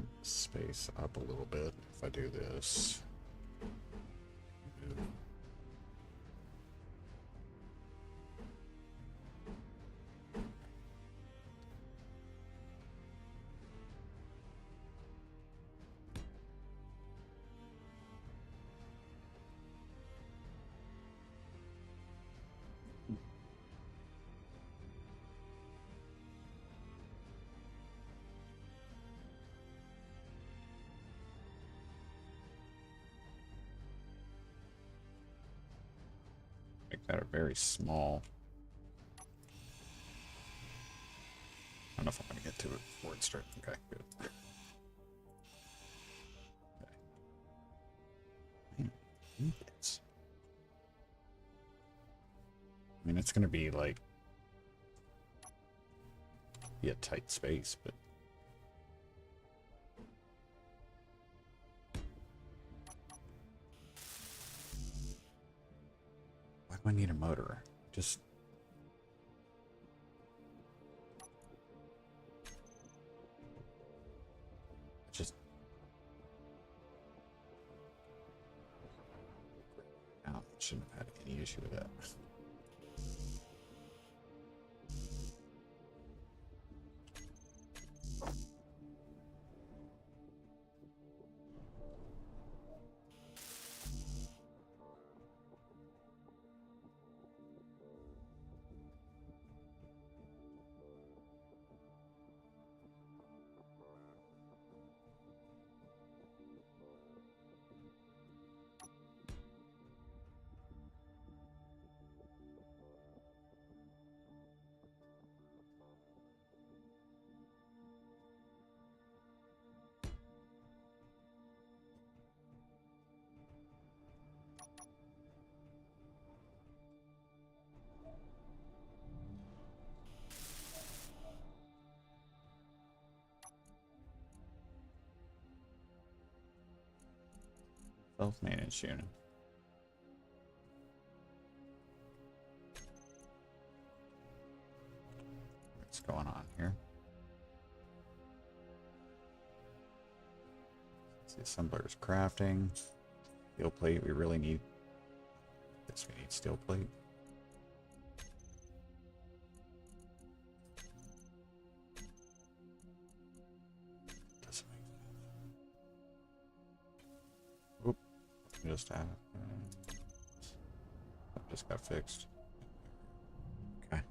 that space up a little bit if I do this. Make that a very small. I don't know if I'm going to get to it before it starts. Okay, good. Okay. I mean, it's going to be like a tight space, but why do I need a motor? Just I shouldn't have had any issue with that. Self-managed unit. What's going on here? The assembler's crafting. Steel plate, we really need. Guess we need steel plate. Doesn't make sense. Oop. Just have. That just got fixed. Okay.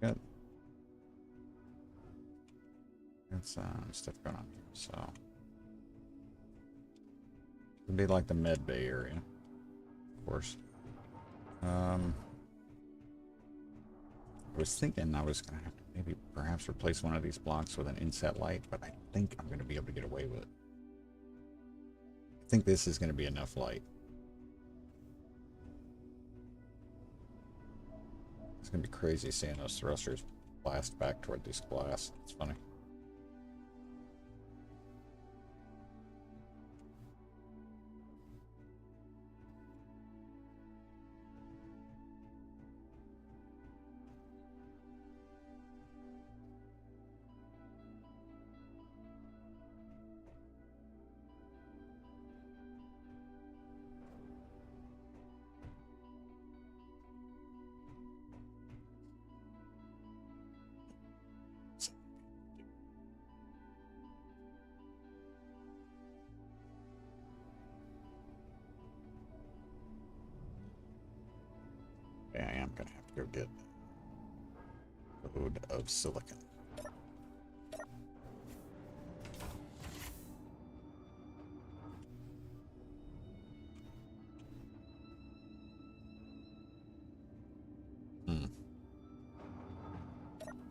Good. Got some stuff going on here, so it'd be like the Med Bay area, of course. I was thinking I was gonna have to maybe perhaps replace one of these blocks with an inset light, but I think I'm gonna be able to get away with it. I think this is gonna be enough light. It's gonna be crazy seeing those thrusters blast back toward this glass. It's funny. I am gonna have to go get a load of silicon.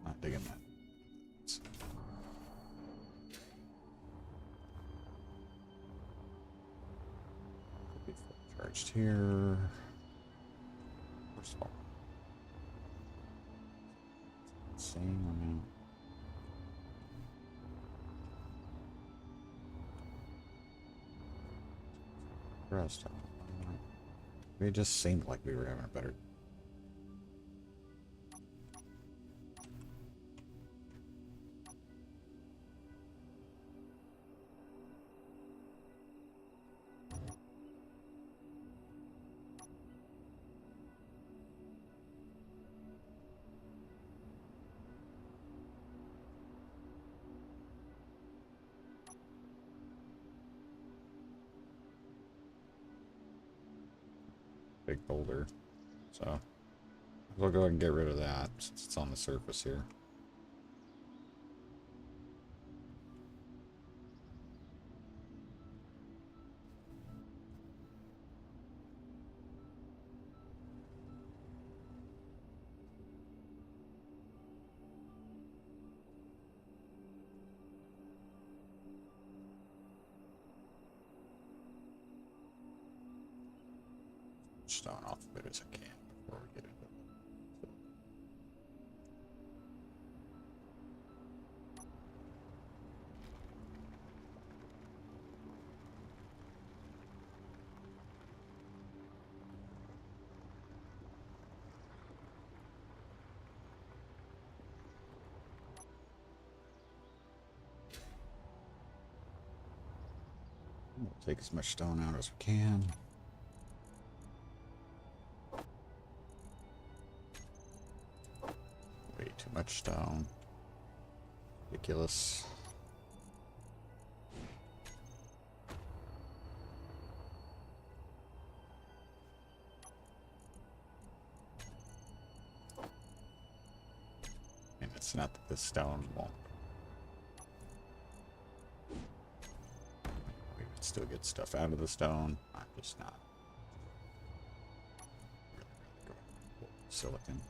Not digging that. Be full charged here. First of all, same amount. Rest. It just seemed like we were having a better. Big boulder, so we'll go ahead and get rid of that since it's on the surface here. Stone off of it as I can before we get into it. We'll take as much stone out as we can. Way too much stone. Ridiculous. And it's not that the stone won't. We can still get stuff out of the stone. I'm just not really going for silicon.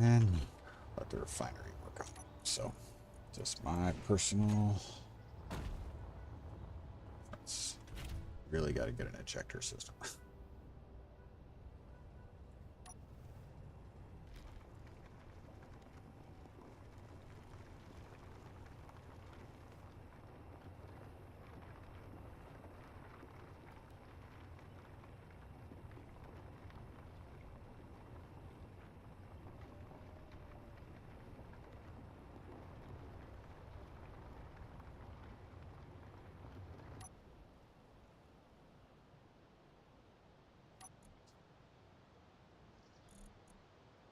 And let the refinery work on it. So, just my personal. Really got to get an ejector system.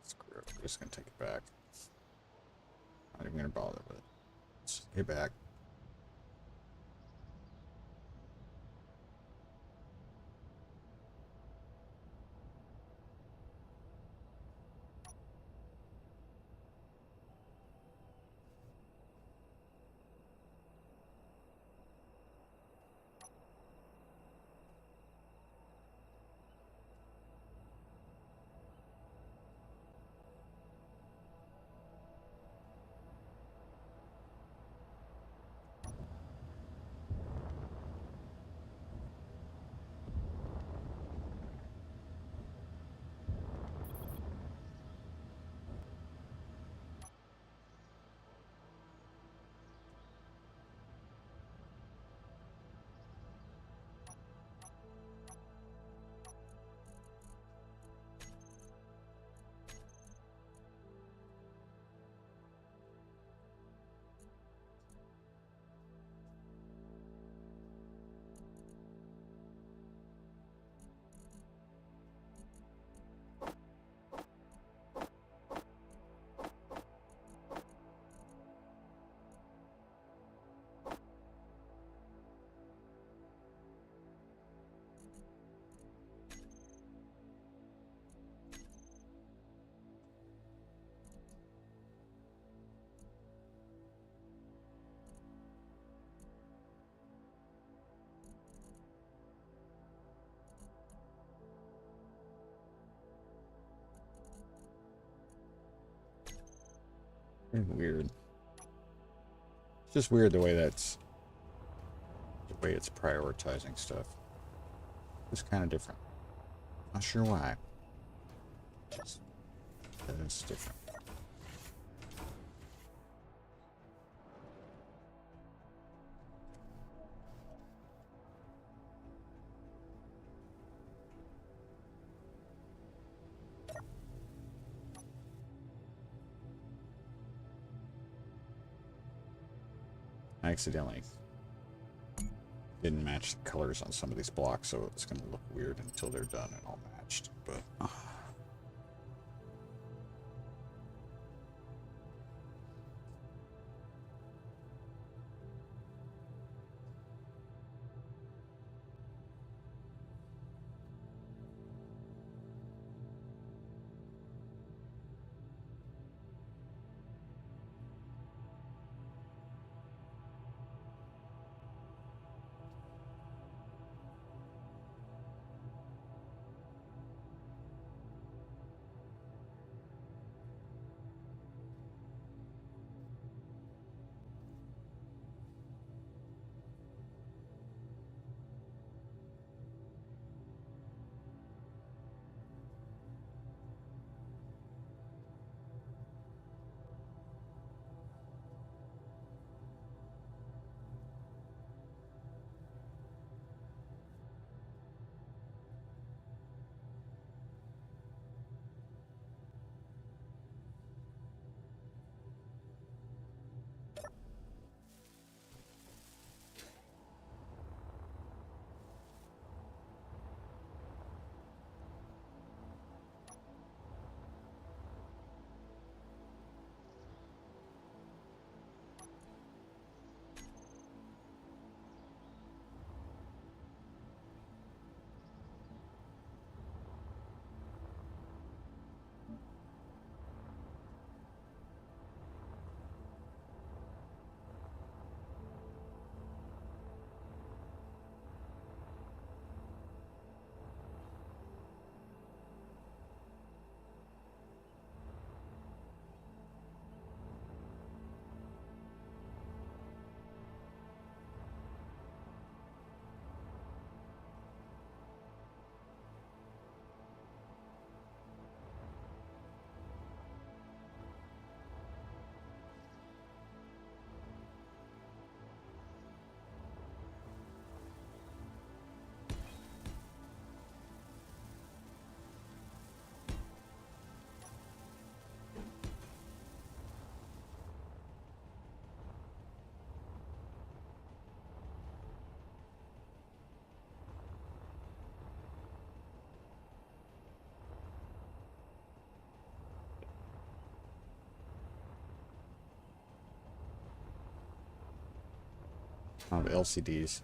Screw it. I'm just gonna take it back. Not even gonna bother with it. Just get back. Weird. It's just weird the way it's prioritizing stuff. It's kind of different. Not sure why. Just That's different. I accidentally didn't match the colors on some of these blocks, so it's going to look weird until they're done and all matched. But the LCDs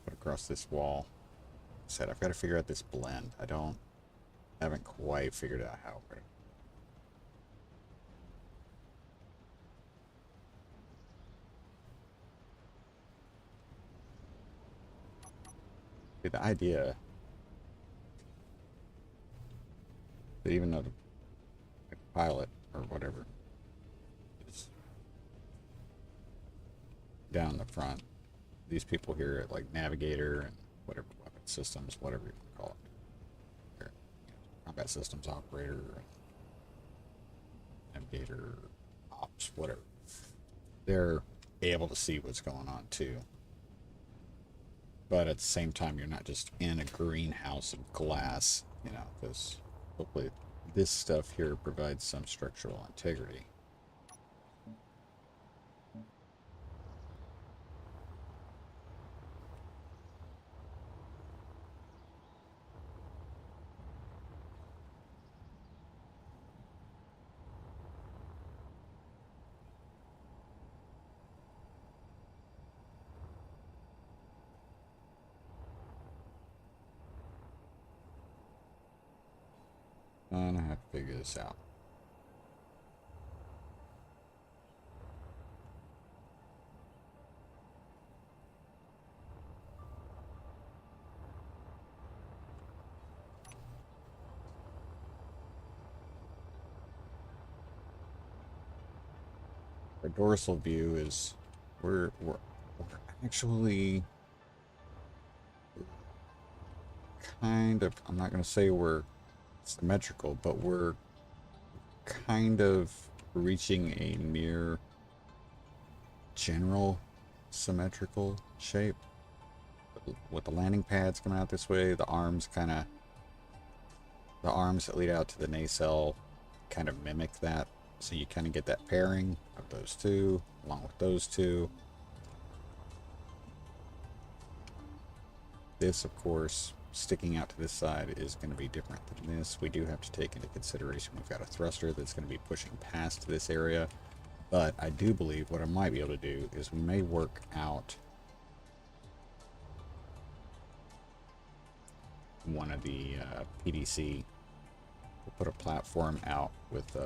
put across this wall. Said I've got to figure out this blend. Haven't quite figured out how. The idea that even though the pilot or whatever is down the front, these people here at like navigator and whatever weapon systems, whatever you want to call it, they're, combat systems operator, navigator, ops, whatever, they're able to see what's going on too. But at the same time, you're not just in a greenhouse of glass, because hopefully this stuff here provides some structural integrity. And I have to figure this out. Our dorsal view is we're actually kind of, I'm not going to say we're symmetrical, but we're kind of reaching a near general symmetrical shape. With the landing pads coming out this way, the arms that lead out to the nacelle kind of mimic that. So you kind of get that pairing of those two, along with those two. This, of course, sticking out to this side is going to be different than this. We do have to take into consideration we've got a thruster that's going to be pushing past this area. But I do believe what I might be able to do is we may work out one of the PDC. We'll put a platform out with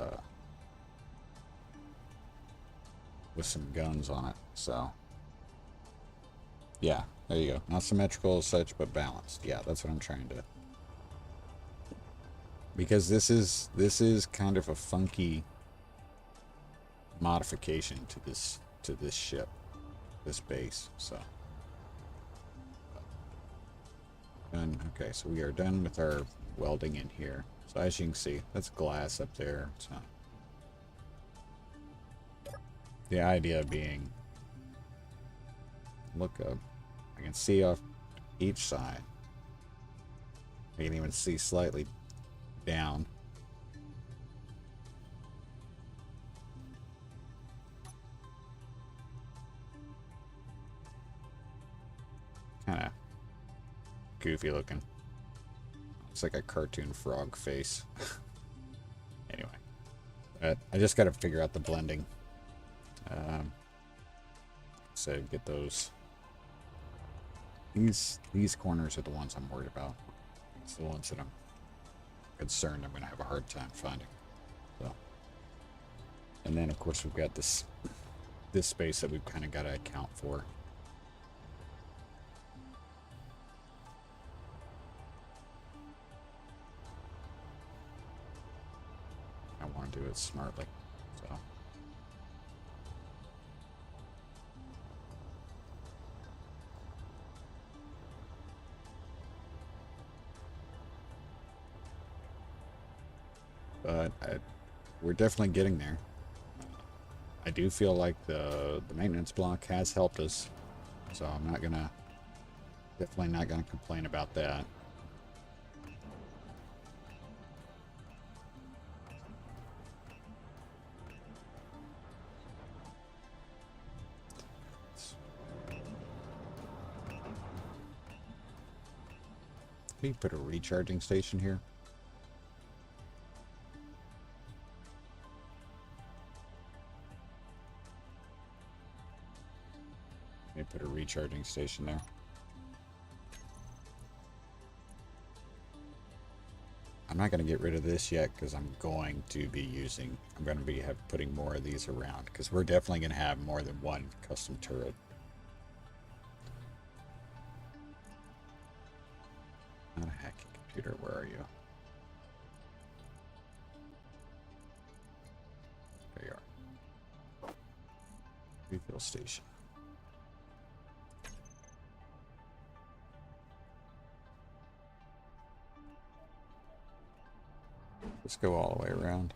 some guns on it. So yeah, there you go. Not symmetrical as such, but balanced. Yeah, that's what I'm trying to. Because this is kind of a funky modification to this ship, this base. So done. Okay, so we are done with our welding in here. So as you can see, that's glass up there. So the idea being, look up. I can see off each side. I can even see slightly down. Kind of goofy looking. It's like a cartoon frog face. Anyway, but I just got to figure out the blending. So get those. These corners are the ones I'm worried about. It's the ones that I'm concerned I'm going to have a hard time finding. So, and then of course we've got this space that we've kind of got to account for. I want to do it smartly. So. But we're definitely getting there. I do feel like the maintenance block has helped us, so I'm definitely not gonna complain about that. Can you put a recharging station here? Put a recharging station there. I'm not going to get rid of this yet because I'm going to be putting more of these around because we're definitely going to have more than one custom turret. Not a hacking computer, where are you? There you are. Refill station. Let's go all the way around.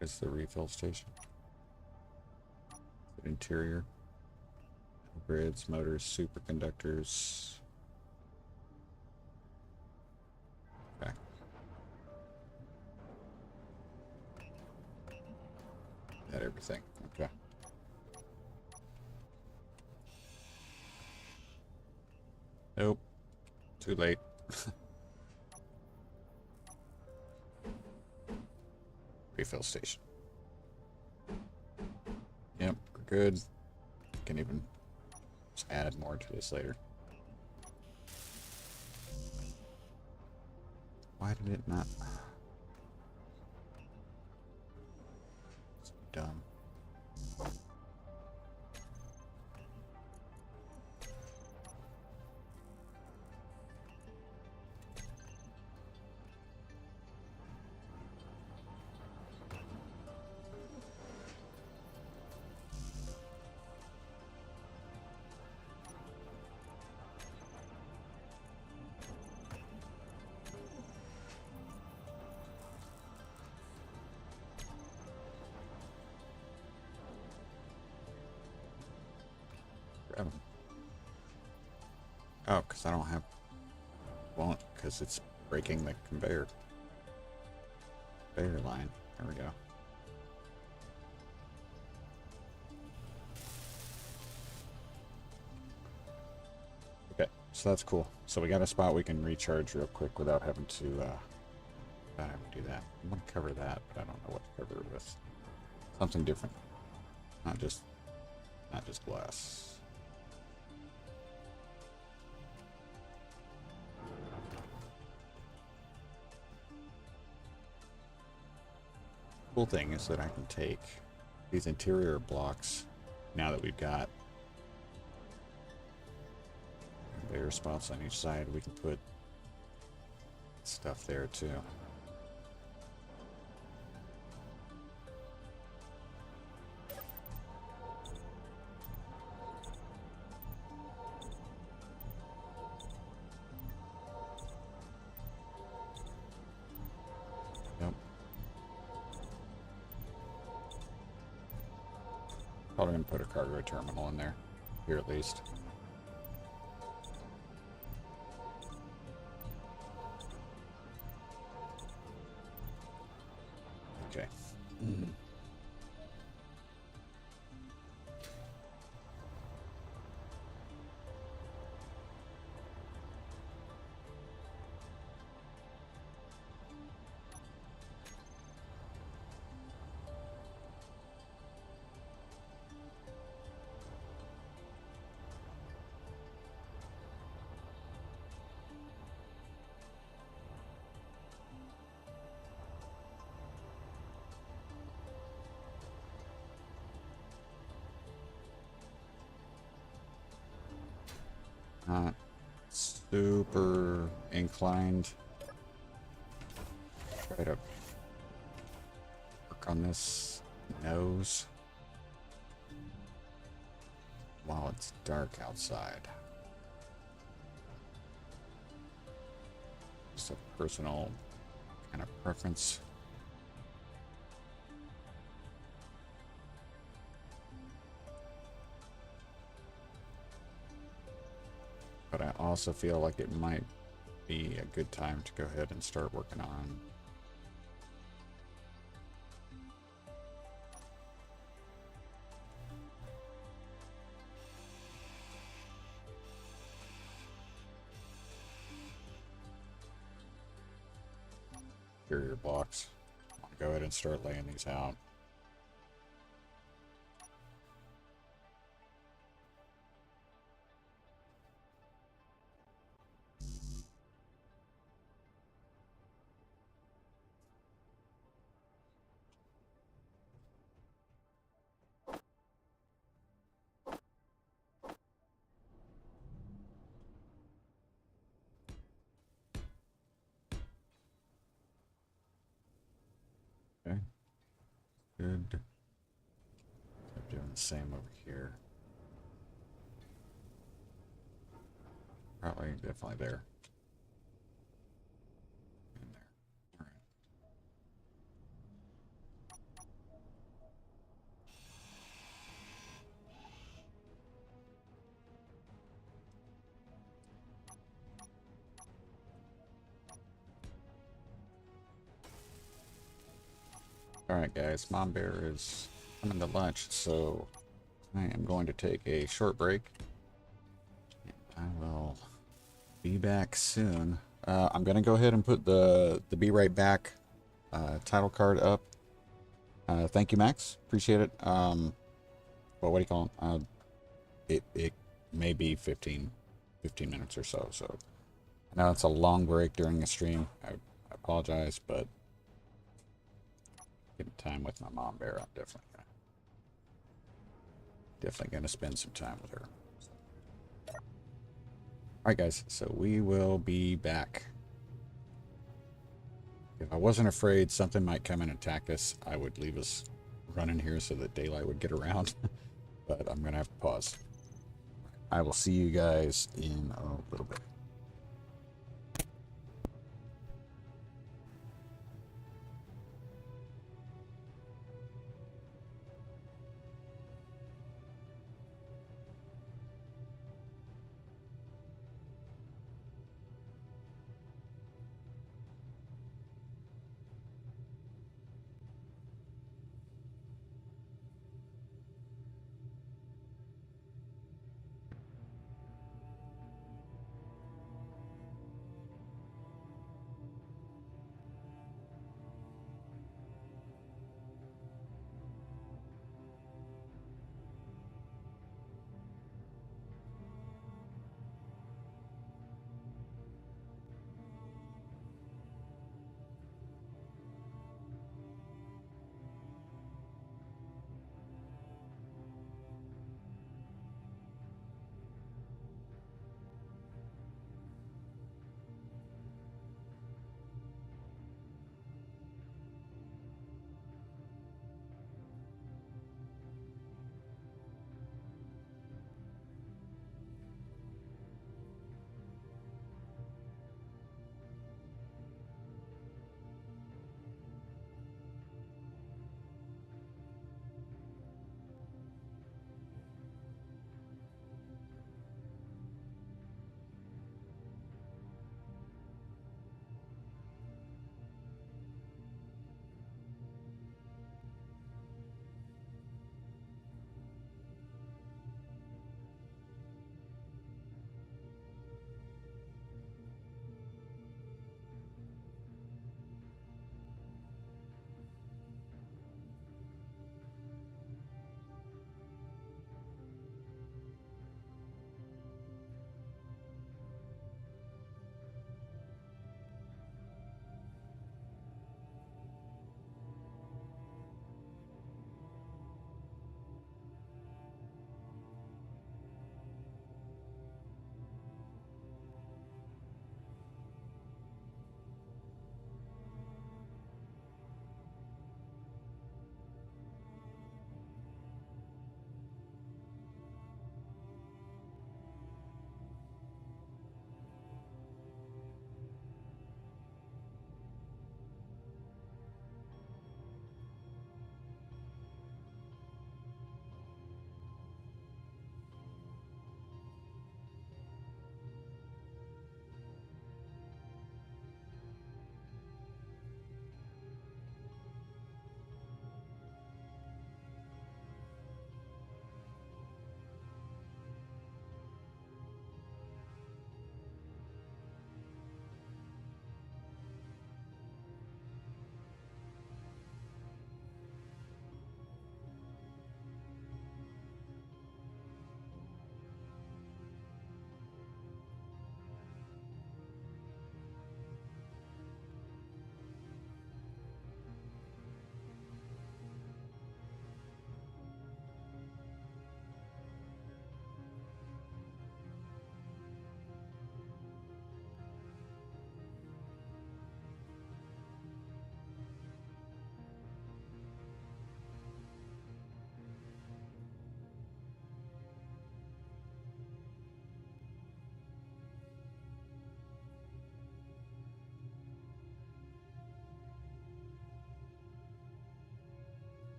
It's the refill station. Interior. Grids, motors, superconductors. Okay. That everything. Okay. Nope. Too late. Refill station. Yep, we're good. Can even just add more to this later. Why did it not? It's dumb. 7. Oh, because I don't have... Won't, because it's breaking the conveyor line. There we go. Okay, so that's cool. So we got a spot we can recharge real quick without having to do that. I'm gonna cover that, but I don't know what to cover it with. Something different. Not just glass. Cool thing is that I can take these interior blocks now that we've got conveyor spots on each side. We can put stuff there too. Yep. Probably gonna put a cargo terminal in there, here at least. Okay. Not super inclined. Try to work on this nose while it's dark outside. Just a personal kind of preference. But I also feel like it might be a good time to go ahead and start working on interior blocks. I'll go ahead and start laying these out. Okay. Good. I'm doing the same over here. Probably, definitely there. And there. All right. All right, guys. Mom Bear is coming to lunch, so I am going to take a short break. I will be back soon. I'm gonna go ahead and put the Be Right Back title card up. Thank you, Max. Appreciate it. Well, what do you call it? It may be 15 minutes or so. So I know it's a long break during the stream. I apologize, but getting time with my mom bear, I'm definitely gonna spend some time with her. Alright guys, so we will be back. If I wasn't afraid something might come and attack us, I would leave us running here so that daylight would get around. But I'm gonna have to pause. I will see you guys in a little bit.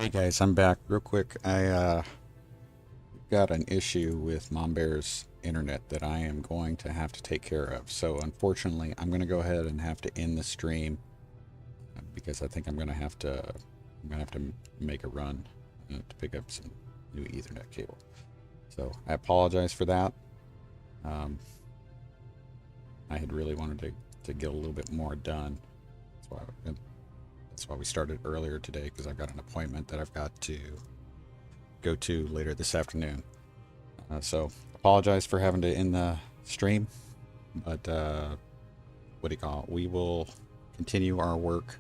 Hey guys, I'm back real quick. I got an issue with Mom Bear's internet that I am going to have to take care of. So unfortunately, I'm going to go ahead and have to end the stream because I think I'm going to have to make a run to pick up some new Ethernet cable. So I apologize for that. I had really wanted to get a little bit more done. That's why we started earlier today, because I've got an appointment that I've got to go to later this afternoon. So apologize for having to end the stream, but what do you call it? We will continue our work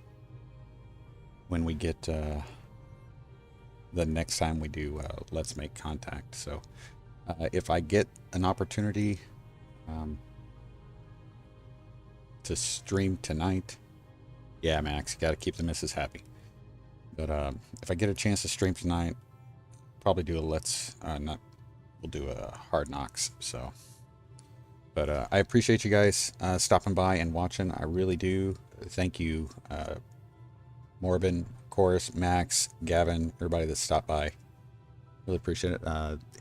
when we get the next time we do Let's Make Contact. So if I get an opportunity to stream tonight, yeah, Max, got to keep the missus happy. But if I get a chance to stream tonight, probably do we'll do a Hard Knocks. So, but I appreciate you guys stopping by and watching. I really do. Thank you, Morbin, of course, Max, Gavin, everybody that stopped by. Really appreciate it.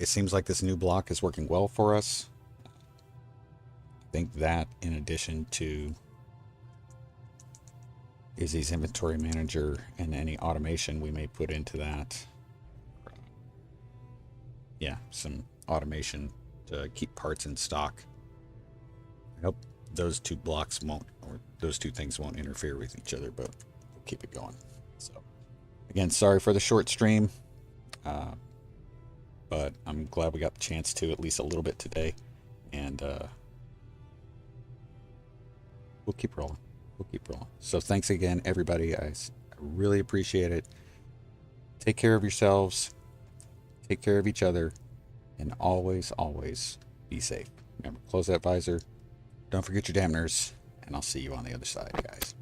It seems like this new block is working well for us. I think that, in addition to Izzy's inventory manager and any automation we may put into that. Yeah, some automation to keep parts in stock. I hope those two blocks those two things won't interfere with each other, but we'll keep it going. So, again, sorry for the short stream, but I'm glad we got the chance to at least a little bit today, and we'll keep rolling. We'll keep rolling. So thanks again, everybody. I really appreciate it. Take care of yourselves. Take care of each other. And always, always be safe. Remember, close that visor. Don't forget your dampeners. And I'll see you on the other side, guys.